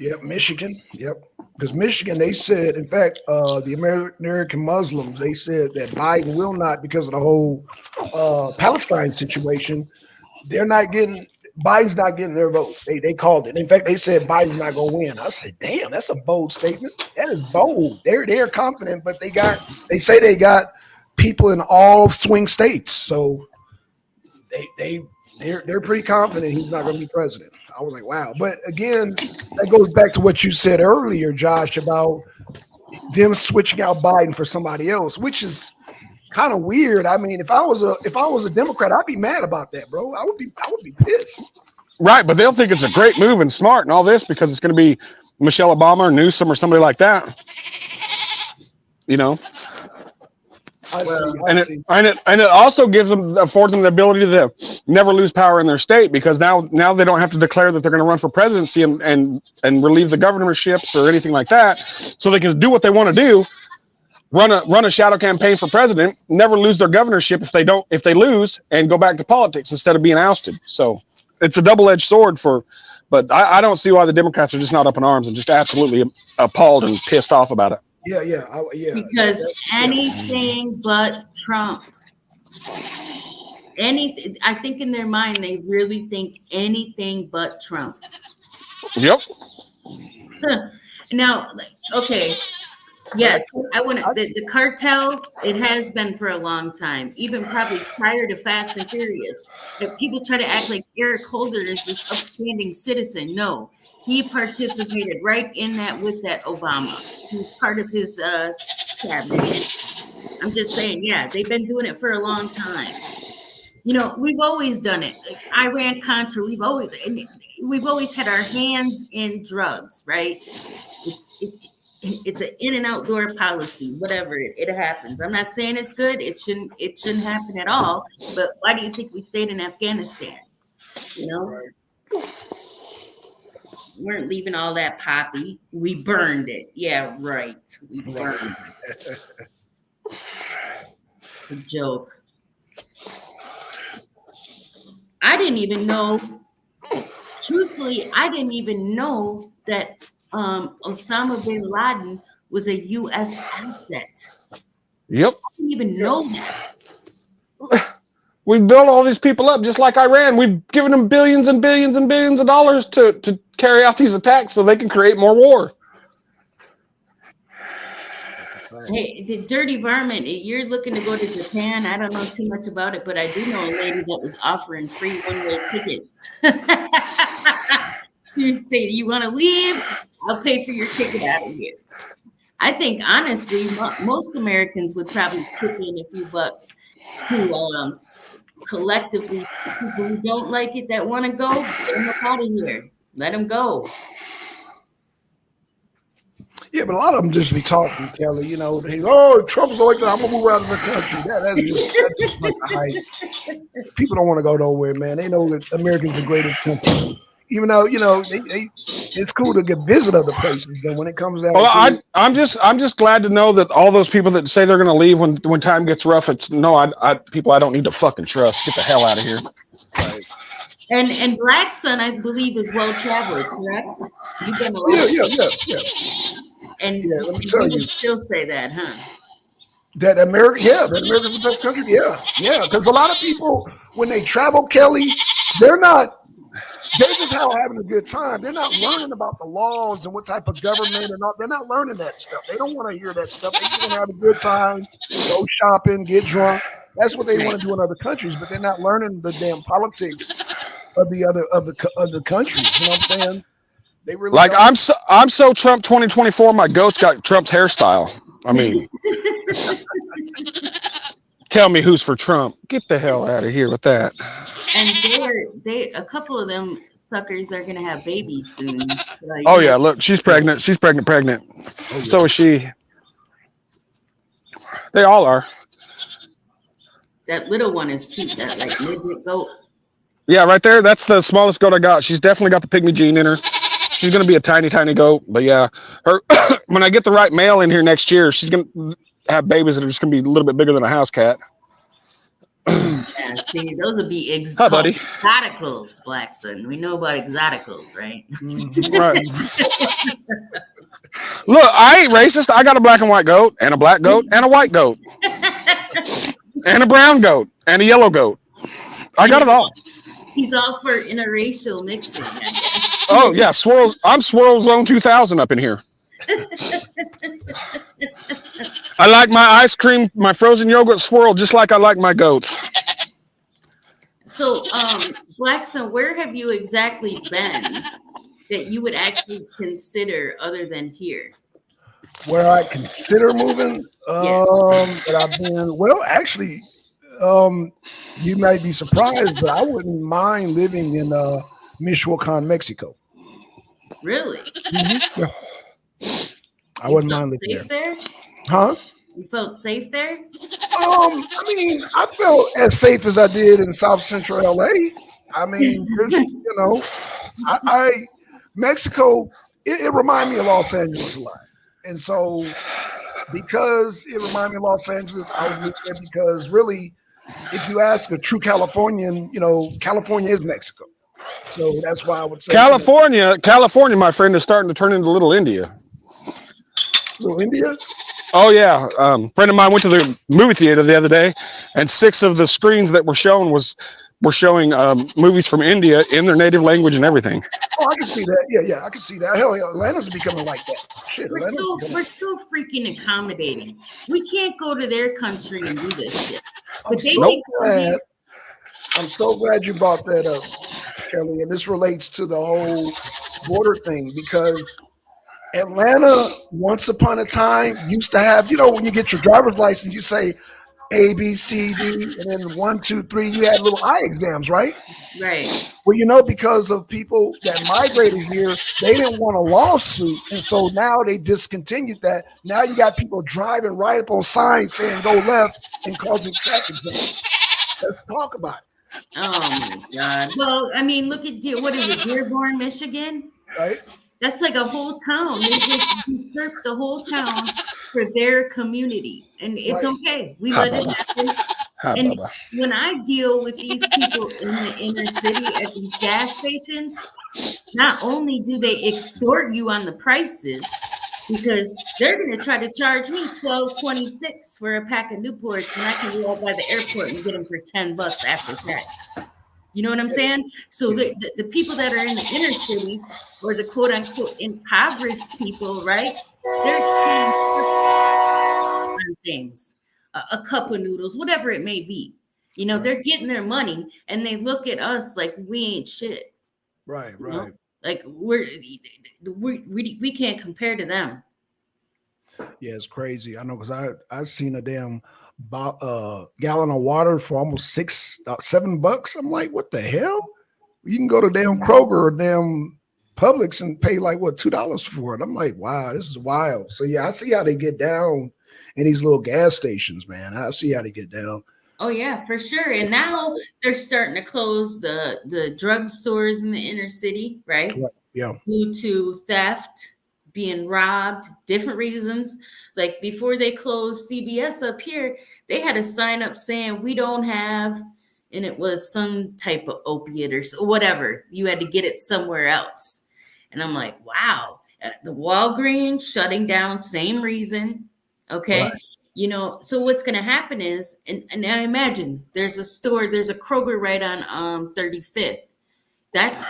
Yep, Michigan. Yep. Because Michigan, they said, in fact, the American Muslims, they said that Biden will not, because of the whole Palestine situation, Biden's not getting their vote. They called it. In fact, they said Biden's not going to win. I said, damn, that's a bold statement. That is bold. They're confident, but they say they got people in all swing states. So they're pretty confident he's not going to be president. I was like, wow. But again, that goes back to what you said earlier, Josh, about them switching out Biden for somebody else, which is kind of weird. I mean, if I was a Democrat, I'd be mad about that, bro. I would be pissed. Right, but they'll think it's a great move and smart and all this because it's going to be Michelle Obama or Newsom or somebody like that. You know. It also affords them the ability to never lose power in their state, because now they don't have to declare that they're going to run for presidency and relieve the governorships or anything like that, so they can do what they want to do, run a shadow campaign for president, never lose their governorship if they lose, and go back to politics instead of being ousted. So it's a double-edged sword but I don't see why the Democrats are just not up in arms and just absolutely appalled and pissed off about it. Yeah. Because anything but Trump. Anything, I think in their mind they really think anything but Trump. Yep. Now, okay. Yes, I want to. The cartel, it has been for a long time, even probably prior to Fast and Furious. If people try to act like Eric Holder is this upstanding citizen, no, he participated right in that with that Obama. He's part of his cabinet. And I'm just saying, yeah, they've been doing it for a long time. You know, we've always done it. Like Iran-Contra, we've always had our hands in drugs, right? It's an in and outdoor policy, whatever it happens. I'm not saying it's good. It shouldn't happen at all. But why do you think we stayed in Afghanistan? You know, we weren't leaving all that poppy. We burned it. Yeah, right. We burned it. It's a joke. I didn't even know. Truthfully, I didn't even know that Osama bin Laden was a U.S. asset. Yep. I didn't even know that. We've built all these people up just like Iran. We've given them billions and billions and billions of dollars to carry out these attacks so they can create more war. Hey, the dirty varmint, you're looking to go to Japan. I don't know too much about it, but I do know a lady that was offering free one-way tickets. You say, do you want to leave? I'll pay for your ticket out of here. I think, honestly, most Americans would probably chip in a few bucks to collectively, people who don't like it, that want to go, get them up out of here. Let them go. Yeah, but a lot of them just be talking, Kelly. You know, Trump's elected, I'm gonna move out of the country. That's just like the hype. People don't want to go nowhere, man. They know that America's the greatest country. Even though, you know, it's cool to get visit other places, but when it comes down to I'm just glad to know that all those people that say they're gonna leave when time gets rough, it's no, people I don't need to fucking trust. Get the hell out of here. Right. And Black Sun, I believe, is well traveled, correct? You've been a Yeah. And let me you tell would you. still say that, huh? That America's the best country. Yeah. Because a lot of people, when they travel, Kelly, they're just out having a good time. They're not learning about the laws and what type of government and all. They're not learning that stuff. They don't want to hear that stuff. They just want to have a good time, go shopping, get drunk. That's what they want to do in other countries, but they're not learning the damn politics of the country. You know what I'm saying? They really like I'm so Trump 2024. My goat's got Trump's hairstyle. I mean, tell me who's for Trump. Get the hell out of here with that. And a couple of them suckers are gonna have babies soon. So, yeah, look, she's pregnant. She's pregnant. Oh, yeah. So is she. They all are. That little one is cute. That like midget goat. Yeah, right there. That's the smallest goat I got. She's definitely got the pygmy gene in her. She's gonna be a tiny, tiny goat. But yeah, her when I get the right male in here next year, she's gonna have babies that are just gonna be a little bit bigger than a house cat. Yeah, see, those would be Hi, buddy. exoticals, Blackson. We know about exoticals, right? Right. Look, I ain't racist. I got a black and white goat, and a black goat, and a white goat, and a brown goat, and a yellow goat. I got it all. He's all for interracial mixing, I guess. Oh yeah, swirl. I'm Swirl Zone 2000 up in here. I like my ice cream, my frozen yogurt swirl, just like I like my goats. So, Blackson, where have you exactly been that you would actually consider other than here? Where I consider moving, that I've been, well, actually, you might be surprised, but I wouldn't mind living in Michoacan, Mexico. Really? Mm-hmm. Yeah. I wouldn't mind living there. Huh? You felt safe there? I mean, I felt as safe as I did in South Central LA. I mean, you know, I Mexico, it reminded me of Los Angeles a lot. And so because it reminded me of Los Angeles, I was there because really, if you ask a true Californian, you know, California is Mexico. So that's why I would say California, my friend, is starting to turn into Little India. Little India? Oh yeah, friend of mine went to the movie theater the other day, and 6 of the screens that were shown were showing movies from India in their native language and everything. Oh, I can see that. Yeah, I can see that. Hell yeah, Atlanta's becoming like that. Shit, we're so freaking accommodating. We can't go to their country and do this shit. I'm so glad you brought that up, Kelly. And this relates to the whole border thing because Atlanta, once upon a time, used to have, you know, when you get your driver's license, you say A, B, C, D, and then 1, 2, 3, you had little eye exams, right? Right. Well, you know, because of people that migrated here, they didn't want a lawsuit. And so now they discontinued that. Now you got people driving right up on signs saying go left and causing traffic jams. Let's talk about it. Oh my God. Well, I mean, look at what is it, Dearborn, Michigan? Right. That's like a whole town. They just usurped the whole town for their community. And it's okay. We let it happen. And when I deal with these people in the inner city at these gas stations, not only do they extort you on the prices, because they're going to try to charge me $12.26 for a pack of Newports, and I can go out by the airport and get them for $10 after tax. You know what I'm saying? So the people that are in the inner city, or the quote unquote impoverished people, right? They're on things, a cup of noodles, whatever it may be. You know, they're getting their money, and they look at us like we ain't shit. Right. You know? Like we can't compare to them. Yeah, it's crazy. I know because I seen a damn gallon of water for almost $7. I'm like, what the hell? You can go to damn Kroger or damn Publix and pay like what $2 for it. I'm like, wow, this is wild. So yeah, I see how they get down in these little gas stations, man. I see how they get down. Oh yeah, for sure. And now they're starting to close the drug stores in the inner city, right? Yeah. Due to theft, being robbed, different reasons. Like before they closed CBS up here, they had a sign up saying we don't have, and it was some type of opiate or whatever. You had to get it somewhere else. And I'm like, wow, the Walgreens shutting down, same reason. Okay. Right. You know, so what's going to happen is, and I imagine there's a Kroger right on 35th. That's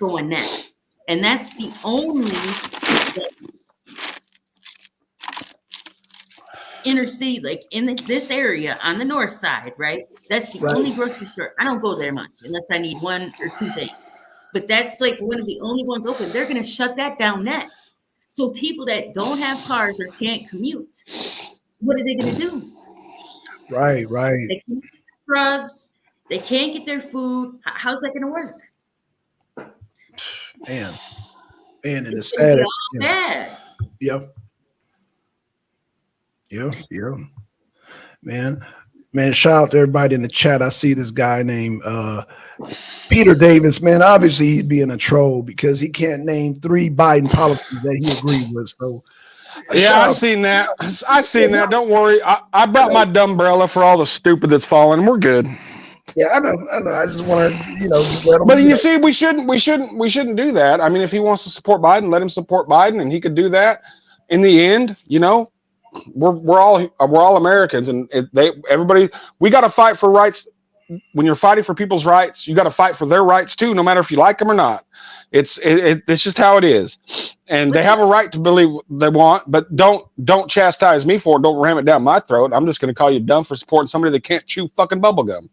going next. And that's the only inner city, like in this area on the north side, right? That's the only grocery store. I don't go there much unless I need 1 or 2 things. But that's like one of the only ones open. They're going to shut that down next. So people that don't have cars or can't commute, what are they going to do? Right. They can't get drugs. They can't get their food. How's that going to work? Man, and it's sad. Bad. Yep. Man, Man, shout out to everybody in the chat. I see this guy named Peter Davis. Man, obviously he's being a troll because he can't name 3 Biden policies that he agreed with. So, Yeah, I seen that. I seen that. Don't worry. I brought my dumbrella for all the stupid that's falling. We're good. Yeah, I know. I just want to, just let him. But you see, we shouldn't do that. I mean, if he wants to support Biden, let him support Biden, and he could do that. In the end, we're all Americans, and everybody. We got to fight for rights. When you're fighting for people's rights, you got to fight for their rights too, no matter if you like them or not. It's just how it is, and they have a right to believe what they want. But don't chastise me for it. Don't ram it down my throat. I'm just going to call you dumb for supporting somebody that can't chew fucking bubble gum.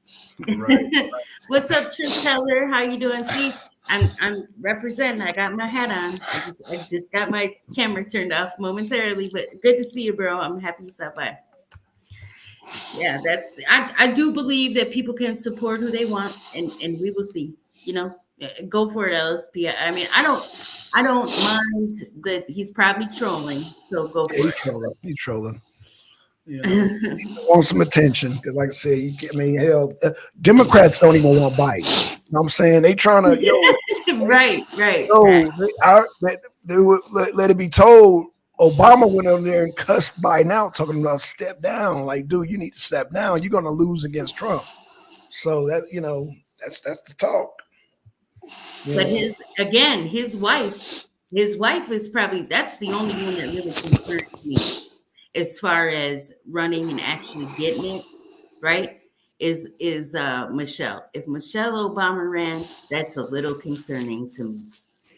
Right. What's up, Trip Teller? How you doing? See, I'm representing. I got my hat on. I just got my camera turned off momentarily, but good to see you, bro. I'm happy you stopped by. Yeah, I do believe that people can support who they want, and we will see. Go for it, LSP. I mean, I don't mind that he's probably trolling, so go for it. He's trolling. He wants some attention because, like I said, hell, Democrats don't even want Biden. You know what I'm saying? They trying to, right. They would let it be told. Obama went over there and cussed Biden out, talking about step down. Like, dude, you need to step down. You're going to lose against Trump. So that that's the talk. But his wife is probably, that's the only one that really concerns me as far as running and actually getting it right. Is Michelle. If Michelle Obama ran, that's a little concerning to me.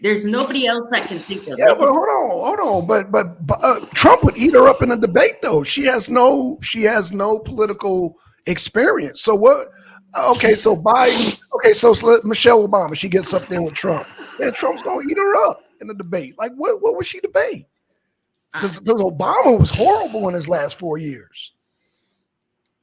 There's nobody else I can think of. Yeah, but hold on. But Trump would eat her up in a debate, though. She has no political experience. So what? Okay, so Biden. Okay, so Michelle Obama, she gets up there with Trump. Man, Trump's gonna eat her up in the debate. Like, what would she debate? Because Obama was horrible in his last 4 years.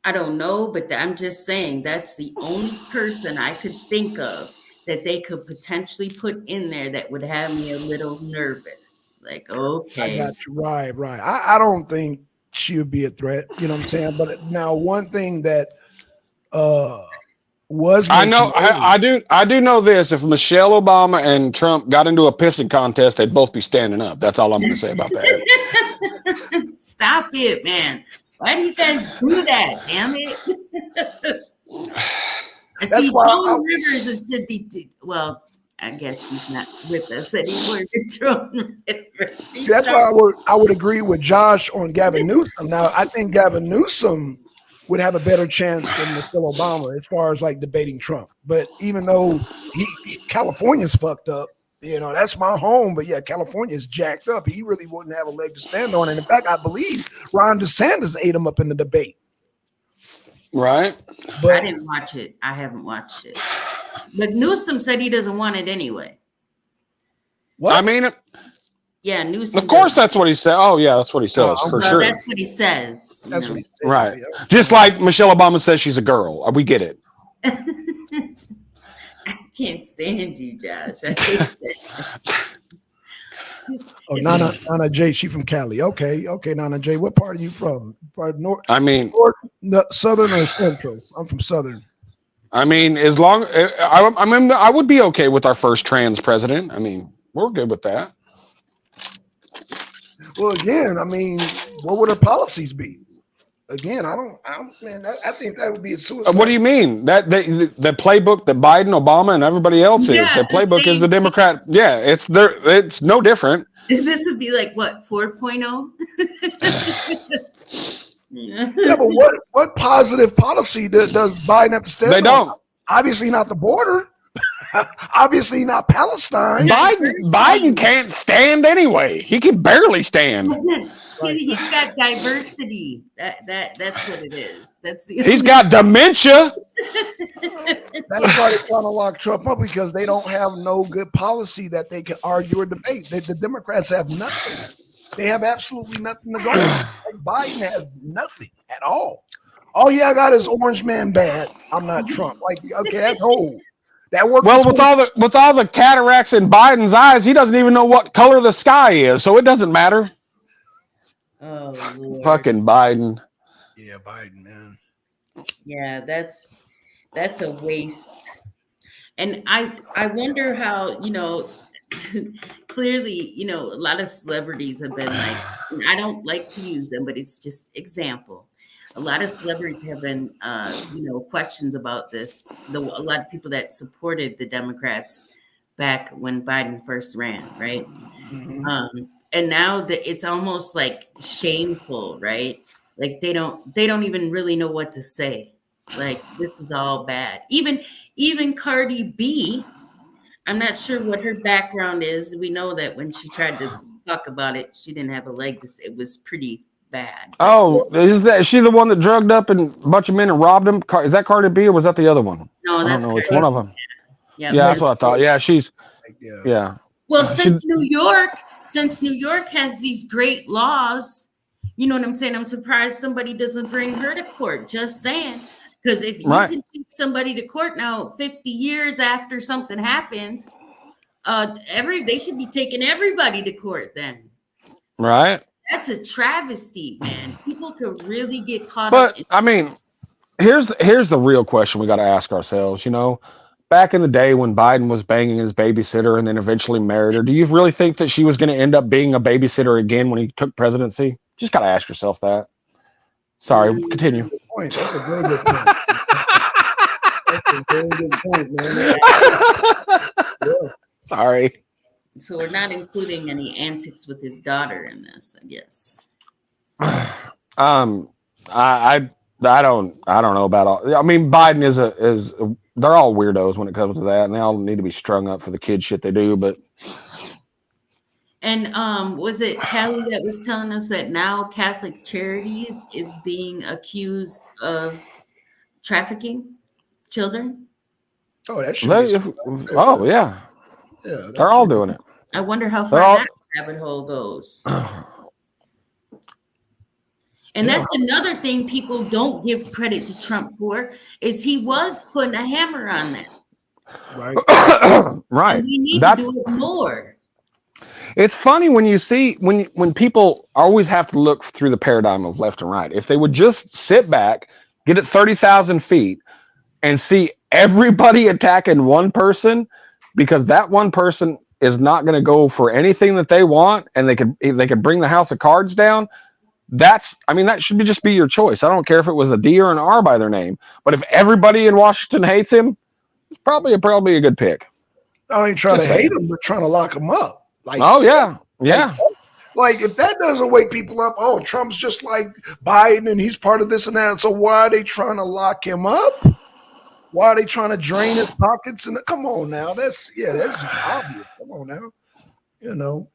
I don't know, but I'm just saying that's the only person I could think of that they could potentially put in there that would have me a little nervous. Like, okay. I got you. Right. I don't think she would be a threat. You know what I'm saying? But now one thing that was I know I do know this. If Michelle Obama and Trump got into a pissing contest, they'd both be standing up. That's all I'm going to say about that. Stop it, man. Why do you guys do that? Damn it. I see Joan Rivers should be, well, I guess she's not with us anymore. That's why I would agree with Josh on Gavin Newsom. Now, I think Gavin Newsom would have a better chance than Michelle Obama as far as like debating Trump. But even though California's fucked up, that's my home. But yeah, California's jacked up. He really wouldn't have a leg to stand on. And in fact, I believe Ron DeSantis ate him up in the debate. Right. But I didn't watch it. I haven't watched it. But Newsom said he doesn't want it anyway. What? I mean, yeah, Newsom. Of course, that's what he said. Oh, yeah, that's what he says for sure. That's what he says. That's what he says. Right. Yeah. Just like Michelle Obama says she's a girl. We get it. I can't stand you, Josh. I hate that. Oh, Nana J, she from Cali. Okay, Nana J. What part are you from? Part of north? I mean, southern or central? I'm from southern. I mean, as long I would be okay with our first trans president. I mean, we're good with that. Well, again, I mean, what would her policies be? Again, I think that would be a suicide. What do you mean? That the playbook that Biden, Obama, and everybody else is the playbook is the Democrat. Yeah, it's no different. This would be like what 4.0. Yeah, but what positive policy does Biden have to stand on? They don't. Obviously, not the border. Obviously, not Palestine. Biden can't stand anyway. He can barely stand. He's got diversity. That's what it is. He's got dementia. That's why they're trying to lock Trump up, because they don't have no good policy that they can argue or debate. The Democrats have nothing. They have absolutely nothing to go on. Like Biden has nothing at all. Oh yeah, I got his orange man bad. I'm not Trump. Like, okay, that's old. That worked. Well, with all the cataracts in Biden's eyes, he doesn't even know what color the sky is, so it doesn't matter. Oh, Lord. Fucking Biden. Yeah, Biden, man. Yeah, that's a waste. And I wonder how, clearly, a lot of celebrities have been like, and I don't like to use them, but it's just example. A lot of celebrities have been, questions about this. A lot of people that supported the Democrats back when Biden first ran, right? Hmm. And now that it's almost like shameful, right? Like they don't even really know what to say. Like this is all bad. Even Cardi B, I'm not sure what her background is. We know that when she tried to talk about it, she didn't have a leg to say. It was pretty bad. But Oh, is she the one that drugged up and a bunch of men and robbed them? Is that Cardi B or was that the other one? no, I don't that's know which Cardi one But of B. them. Yep, Yeah, that's Cardi what I thought. Yeah, she's like, yeah. yeah. Well, She since New York has these great laws, you know what I'm saying? I'm surprised somebody doesn't bring her to court. Just saying. Because if you right, can take somebody to court now 50 years after something happened, they should be taking everybody to court then. right. That's a travesty, man. People could really get caught up But in. I mean, here's the real question we got to ask ourselves. Back in the day when Biden was banging his babysitter and then eventually married her, do you really think that she was going to end up being a babysitter again when he took presidency? Just got to ask yourself that. Sorry, That's a continue. good point. That's a very good point. That's a very good point, man. Yeah. Sorry. So we're not including any antics with his daughter in this, I guess. Um, I I don't know about all. I mean, Biden they're all weirdos when it comes to that, and they all need to be strung up for the kid shit they do. But And was it Callie that was telling us that now Catholic Charities is being accused of trafficking children? Oh, that should be. they, oh yeah, Yeah, they're that all should. doing it. I wonder how They're far all. that rabbit hole goes. And Yeah, that's another thing people don't give credit to Trump for is he was putting a hammer on them. right. And Right. we need to That's do it more. It's funny when you see when people always have to look through the paradigm of left and right. If they would just sit back, get at 30,000 feet, and see everybody attacking one person, because that one person is not going to go for anything that they want, and they could bring the house of cards down. That should just be your choice. I don't care if it was a D or an R by their name, but if everybody in Washington hates him, it's probably a good pick. I ain't trying to Just hate saying. him, but trying to lock him up. Oh yeah, Like, yeah. like if that doesn't wake people up, oh, Trump's just like Biden and he's part of this and that. So why are they trying to lock him up? Why are they trying to drain his pockets? And come on now, that's just obvious. Come on now, you know.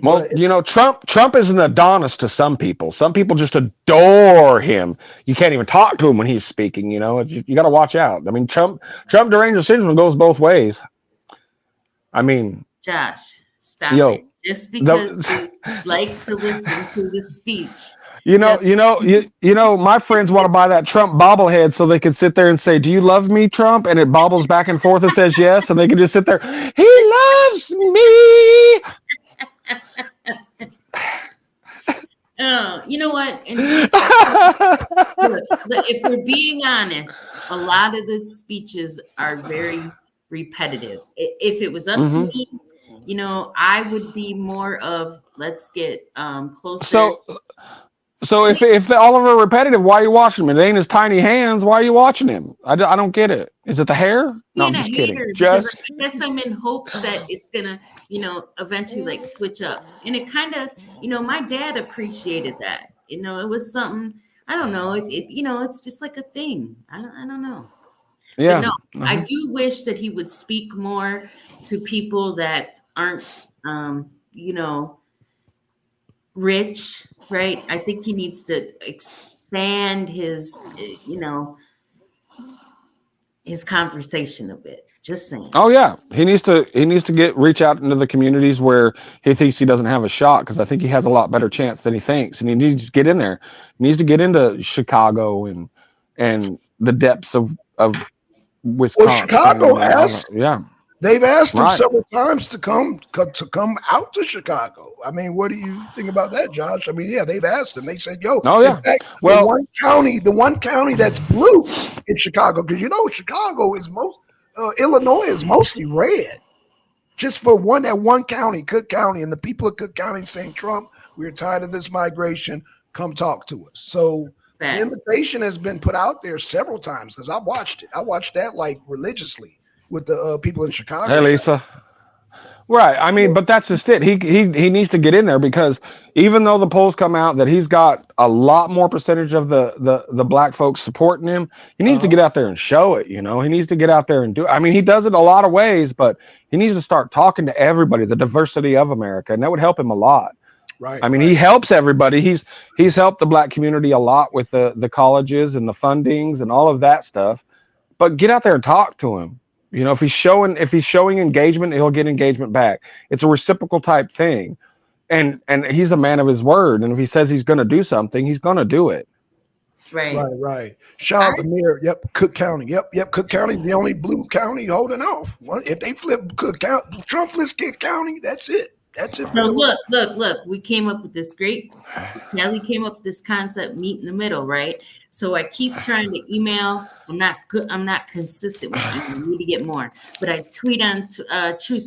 Well, But Trump is an Adonis to some people. Some people just adore him. You can't even talk to him when he's speaking. You got to watch out. I mean, Trump deranged syndrome goes both ways. I mean, Josh, stop it. yo, Just because the, you like to listen to the speech. you know, Just you know, you know, my friends want to buy that Trump bobblehead so they can sit there and say, "Do you love me, Trump?" And it bobbles back and forth and says yes, and they can just sit there. He loves me. you know what? And look, if we're being honest, a lot of the speeches are very repetitive. If it was up to hmm me, I would be more of let's get closer. So, so if all of them are repetitive, why are you watching him? It ain't his tiny hands. Why are you watching him? I don't get it. Is it the hair? No, Being I'm a just kidding. hater because Just I guess I'm in hopes that it's gonna, eventually like switch up. And it kind of, my dad appreciated that. It was something. I don't know. It's just like a thing. I don't know. But yeah. no, I Uh-huh. do wish that he would speak more to people that aren't, rich, right? I think he needs to expand his conversation a bit. Just saying. Oh yeah, he needs to reach out into the communities where he thinks he doesn't have a shot, because I think he has a lot better chance than he thinks, and he needs to just get in there. He needs to get into Chicago and the depths of well, Wisconsin Chicago and all asked that. Yeah. They've asked him Right. several times to come out to Chicago. I mean, what do you think about that, Josh? I mean, yeah, they've asked him. They said, "Yo, Oh, in yeah. fact, Well- the one county that's blue in Chicago, because Chicago is Illinois is mostly red. Just for that one county, Cook County, and the people of Cook County saying, Trump, we're tired of this migration. Come talk to us." So the invitation has been put out there several times because I watched it. I watched that like religiously with the people in Chicago. Hey, Lisa. Right. I mean, but that's just it. He needs to get in there because even though the polls come out that he's got a lot more percentage of the black folks supporting him, he needs to get out there and show it. He needs to get out there and do it. I mean, he does it a lot of ways, but he needs to start talking to everybody, the diversity of America, and that would help him a lot. Right. I mean, he helps everybody. He's helped the black community a lot with the colleges and the fundings and all of that stuff. But get out there and talk to him. If he's showing engagement, he'll get engagement back. It's a reciprocal type thing. And he's a man of his word. And if he says he's going to do something, he's going to do it. Right. Shout out to Mayor. Yep, Cook County. Yep. Cook County, the only blue county holding off. If they flip Cook County, Trump flips Cook County, that's it. That's it. So look. We came up with this Kelly came up with this concept, meet in the middle, right? So I keep trying to email. I'm not good. I'm not consistent with email. I need to get more. But I tweet on Truth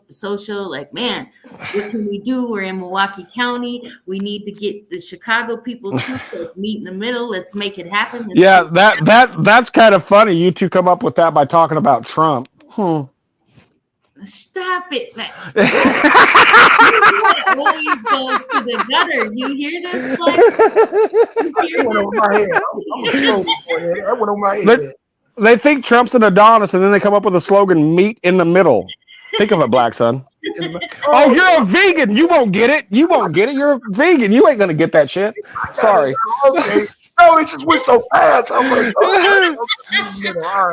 Social, like, man, what can we do? We're in Milwaukee County. We need to get the Chicago people too. So meet in the middle. Let's make it happen. That's kind of funny. You two come up with that by talking about Trump. Stop it, man. Always goes to the gutter. You hear this, Flex? That went over my head. That went over my head. They think Trump's an Adonis, and then they come up with a slogan, meet in the middle. Think of it, Black Son. Oh, you're a vegan. You won't get it. You're a vegan. You ain't going to get that shit. Sorry. Okay. No, it just went so fast. I'm like,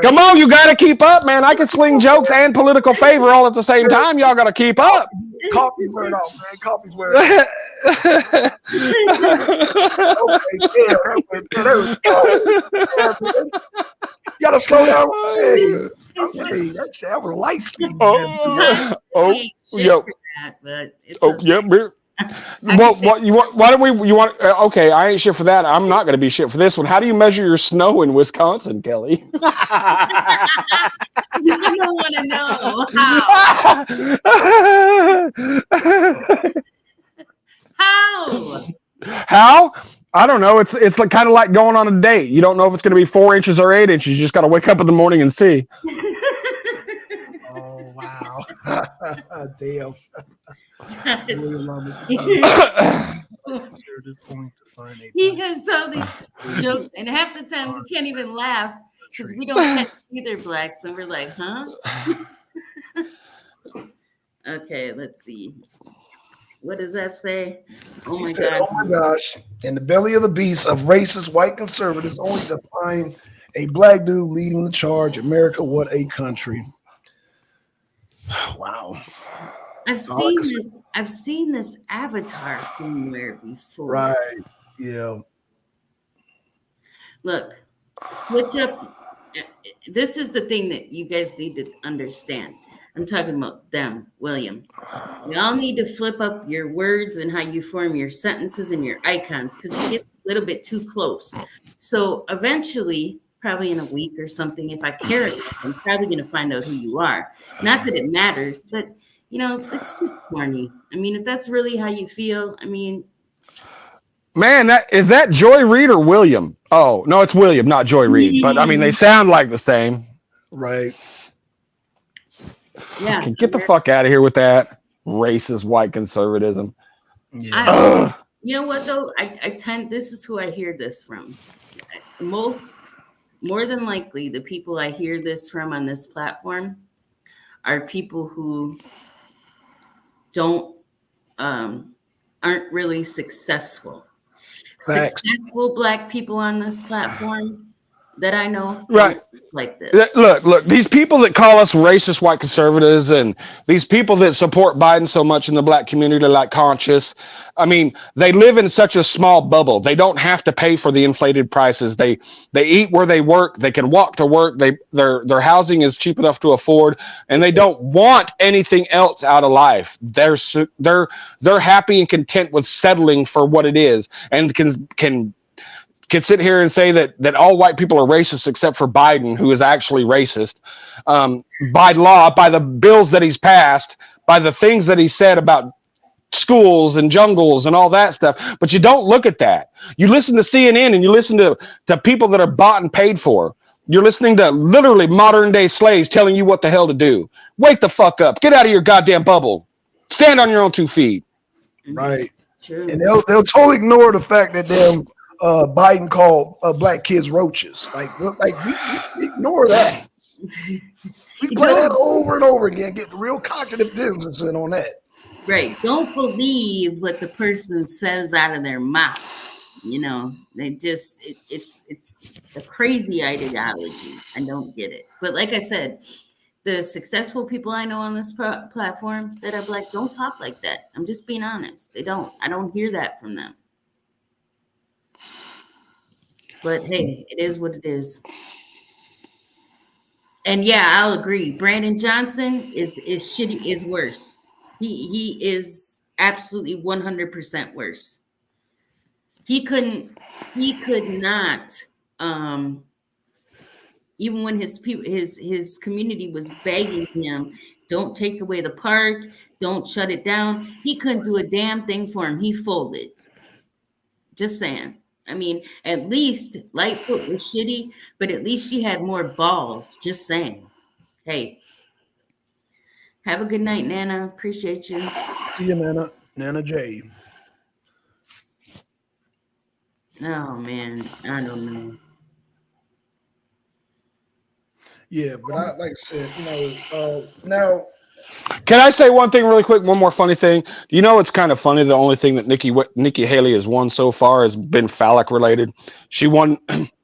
come on, you got to keep up, man. I can sling jokes and political favor all at the same time. Y'all got to keep up. Coffee's wearing off, man. Coffee's wearing off. You got to slow down. Hey, that was light speed. Okay, I ain't shit for that. I'm not going to be shit for this one. How do you measure your snow in Wisconsin, Kelly? You don't want to know how. I don't know. It's like kind of like going on a date. You don't know if it's going to be 4 inches or 8 inches. You just got to wake up in the morning and see. Oh wow! Damn. He has all these jokes, and half the time we can't even laugh because we don't catch either, Black. So we're like, huh? Okay, let's see. What does that say? Oh my God! Oh my gosh! In the belly of the beast of racist white conservatives, only to find a black dude leading the charge. America, what a country! Wow. I've seen this avatar somewhere before. Right. Yeah. Look, switch up. This is the thing that you guys need to understand. I'm talking about them, William. Y'all need to flip up your words and how you form your sentences and your icons because it gets a little bit too close. So eventually, probably in a week or something, if I care enough, I'm probably going to find out who you are. Not that it matters, but it's just corny. I mean, if that's really how you feel, I mean. Man, is that Joy Reid or William? Oh, no, it's William, not Joy Reid. But I mean, they sound like the same. Right. Yeah. Get the fuck out of here with that racist white conservatism. Yeah. You know what though? This is who I hear this from. More than likely, the people I hear this from on this platform are people who aren't really successful. Facts. Successful Black people on this platform that I know don't Right. talk like this. Look, these people that call us racist white conservatives and these people that support Biden so much in the black community, like conscious, I mean, they live in such a small bubble. They don't have to pay for the inflated prices. They eat where they work. They can walk to work. Their housing is cheap enough to afford, and they don't want anything else out of life. They're happy and content with settling for what it is, and can sit here and say that all white people are racist except for Biden, who is actually racist, by law, by the bills that he's passed, by the things that he said about schools and jungles and all that stuff. But you don't look at that. You listen to CNN and you listen to people that are bought and paid for. You're listening to literally modern day slaves telling you what the hell to do. Wake the fuck up. Get out of your goddamn bubble. Stand on your own 2 feet. Right. True. And they'll totally ignore the fact that Biden called black kids roaches. We ignore that. We play that over and over again. Get real cognitive dissonance in on that. Right. Don't believe what the person says out of their mouth. You know, they just it's a crazy ideology. I don't get it. But like I said, the successful people I know on this platform that are black don't talk like that. I'm just being honest. They don't. I don't hear that from them. But hey, it is what it is. And yeah, I'll agree. Brandon Johnson is shitty, is worse. He is absolutely 100% worse. He could not, even when his community was begging him, don't take away the park, don't shut it down. He couldn't do a damn thing for him. He folded. Just saying. I mean, at least Lightfoot was shitty, but at least she had more balls. Just saying. Hey, have a good night, Nana. Appreciate you. See you, Nana J. Oh man, I don't know. Yeah, but like I said, now. Can I say one thing really quick? One more funny thing. You know, it's kind of funny. The only thing that Nikki Haley has won so far has been phallic related. She won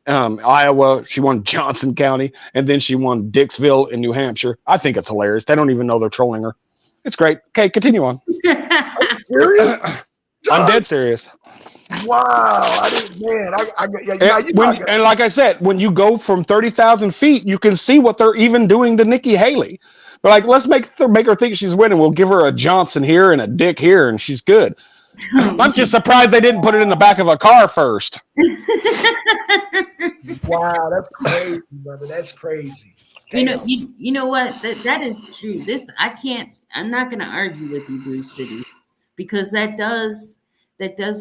Iowa. She won Johnson County, and then she won Dixville in New Hampshire. I think it's hilarious. They don't even know they're trolling her. It's great. Okay, continue on. Serious? I'm dead serious. Wow, I didn't, man. And like I said, when you go from 30,000 feet, you can see what they're even doing to Nikki Haley. But like, let's make her think she's winning. We'll give her a Johnson here and a Dick here, and she's good. I'm just surprised they didn't put it in the back of a car first. Wow, that's crazy, brother. That's crazy. Damn. You know what? That is true. I'm not gonna argue with you, Blue City, because that does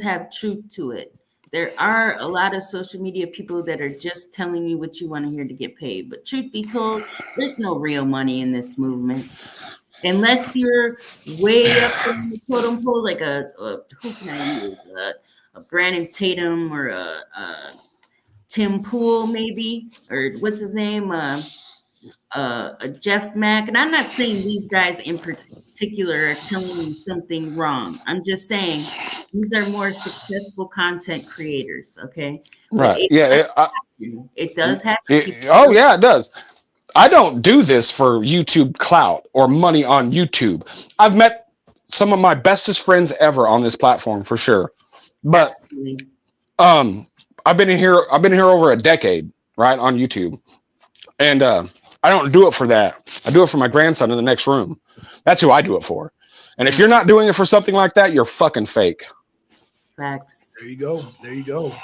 have truth to it. There are a lot of social media people that are just telling you what you want to hear to get paid. But truth be told, there's no real money in this movement. Unless you're way up in the totem pole, like who can I use? A Brandon Tatum or a Tim Pool, maybe, or what's his name? A Jeff Mack. And I'm not saying these guys in particular are telling you something wrong. I'm just saying these are more successful content creators. Okay. Right. It does happen. Oh yeah, it does. I don't do this for YouTube clout or money on YouTube. I've met some of my bestest friends ever on this platform for sure. But Absolutely. I've been here over a decade, right, on YouTube. And I don't do it for that. I do it for my grandson in the next room. That's who I do it for. And if you're not doing it for something like that, you're fucking fake. Facts. There you go.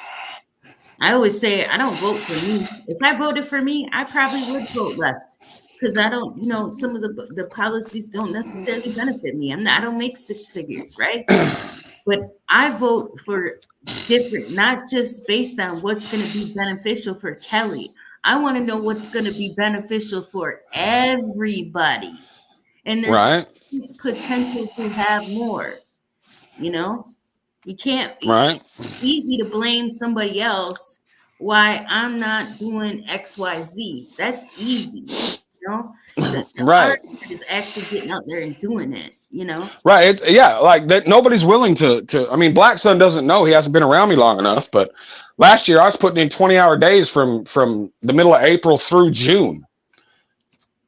I always say I don't vote for me. If I voted for me, I probably would vote left because I don't, some of the policies don't necessarily benefit me. I don't make six figures, right? But I vote for different, not just based on what's going to be beneficial for Kelly. I want to know what's going to be beneficial for everybody. And there's potential to have more, You can't. Right. It's easy to blame somebody else why I'm not doing XYZ. That's easy, The right. hard part is actually getting out there and doing it, Right. Like that. Nobody's willing to. I mean, Black Sun doesn't know. He hasn't been around me long enough. But Last year, I was putting in 20-hour days from the middle of April through June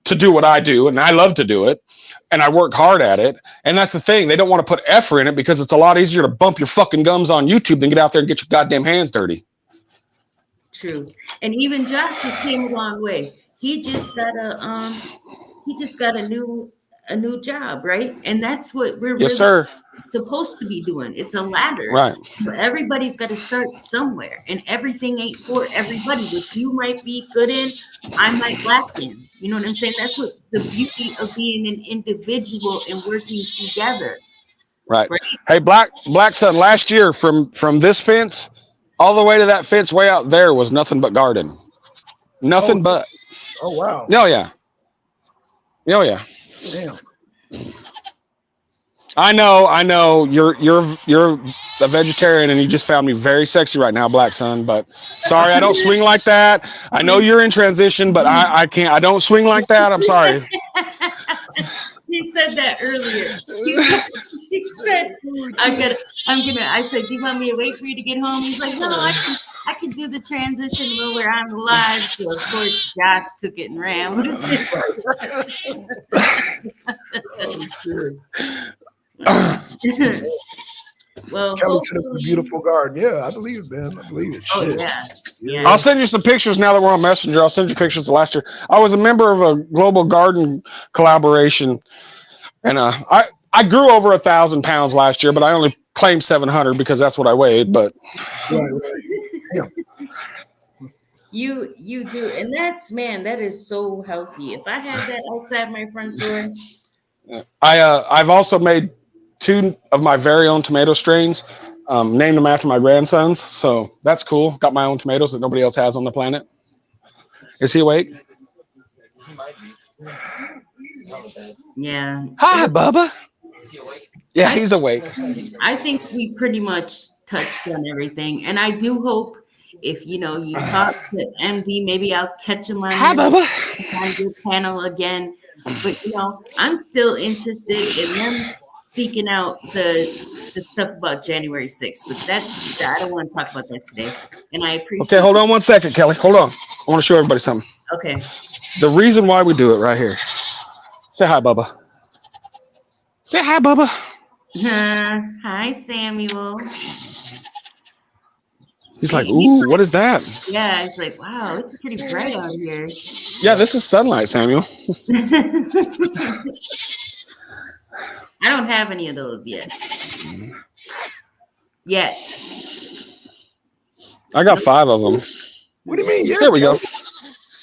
to do what I do, and I love to do it, and I work hard at it. And that's the thing; they don't want to put effort in it because it's a lot easier to bump your fucking gums on YouTube than get out there and get your goddamn hands dirty. True. And even Josh just came a long way. He just got a new job, right? And that's what we're Yes, really sir. supposed to be doing. It's a ladder. Right. Everybody's got to start somewhere, and everything ain't for everybody. What you might be good in, I might lack in. You know what I'm saying? That's what's the beauty of being an individual and working together. Right. Hey, Black Son, last year from this fence all the way to that fence way out there was nothing but garden. Nothing but. Oh wow. Oh yeah. Oh yeah. Damn. I know. You're a vegetarian and you just found me very sexy right now, Black Son. But sorry, I don't swing like that. I know you're in transition, but I can't. I don't swing like that. I'm sorry. He said that earlier. He said, I said, do you want me to wait for you to get home? He's like, no, I can do the transition where I'm alive. So of course Josh took it and ran with it. Well, Kelly said it was a beautiful garden. Yeah, I believe it, man. I believe it. Oh Shit. yeah. I'll send you some pictures now that we're on Messenger. I'll send you pictures of last year. I was a member of a global garden collaboration, and I grew over 1,000 pounds last year, but I only claimed 700 because that's what I weighed. But Right. Yeah. You do, and that is so healthy. If I had that outside my front door. I've also made 2 of my very own tomato strains, named them after my grandsons. So that's cool. Got my own tomatoes that nobody else has on the planet. Is he awake? Yeah. Hi, Bubba. Yeah, he's awake. I think we pretty much touched on everything, and I do hope if you talk to MD, maybe I'll catch him on your panel again. But I'm still interested in them seeking out the stuff about January 6th. But I don't want to talk about that today. And I appreciate. Okay, hold on 1 second, Kelly. Hold on. I want to show everybody something. Okay. The reason why we do it right here. Say hi, Bubba. Say hi, Bubba. Hi, Samuel. He's like, ooh, what is that? Yeah, it's like, wow, it's pretty bright out here. Yeah, this is sunlight, Samuel. I don't have any of those yet. I got 5 of them. What do you mean? Yeah, there we go.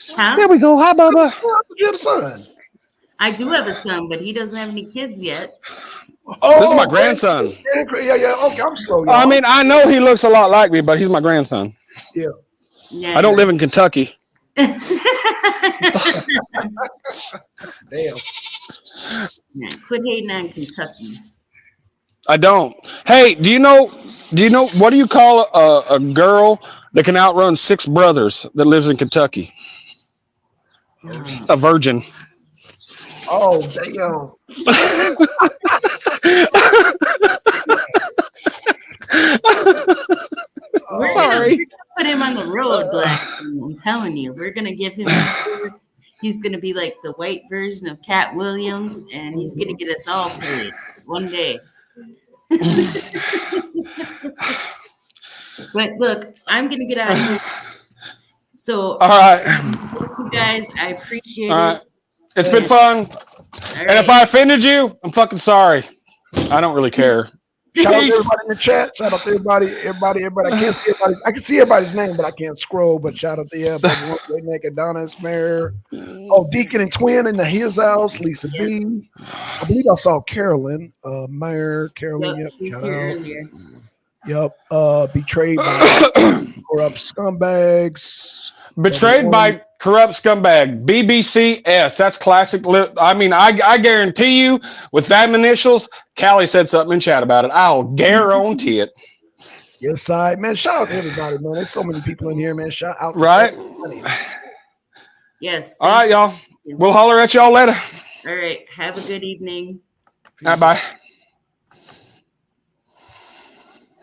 Huh? There we go. Hi, Bubba. You have a son. I do have a son, but he doesn't have any kids yet. Oh, this is my grandson. Yeah. Okay, I'm slow. I mean, I know he looks a lot like me, but he's my grandson. Yeah. I don't live in Kentucky. Damn. Quit hating on Kentucky. I don't. Hey, do you know what do you call a girl that can outrun 6 brothers that lives in Kentucky? A virgin. Oh, damn. We're gonna put him on the road, Blackstone. I'm telling you, we're gonna give him a tour. He's gonna be like the white version of Cat Williams, and he's gonna get us all paid one day. But look, I'm gonna get out of here. So, all right, you guys, I appreciate it. It's Yeah. been fun. All And if I offended you, I'm fucking sorry. I don't really care. Shout out to everybody in the chat. Shout out to everybody. I can't see everybody. I can see everybody's name, but I can't scroll. But shout out to Redneck and Donna Smear. Oh, Deacon and Twin in his house. Lisa B. I believe I saw Carolyn. Mayor Carolyn. Yep, she's here earlier. Yep. Betrayed by corrupt scumbags. Betrayed by corrupt scumbag. BBCS. That's classic. I mean, I guarantee you, with them initials, Callie said something in chat about it. I'll guarantee it. Yes, side man. Shout out to everybody, man. There's so many people in here, man. Shout out. Right. Yes. All right, y'all. We'll holler at y'all later. All right. Have a good evening. Bye.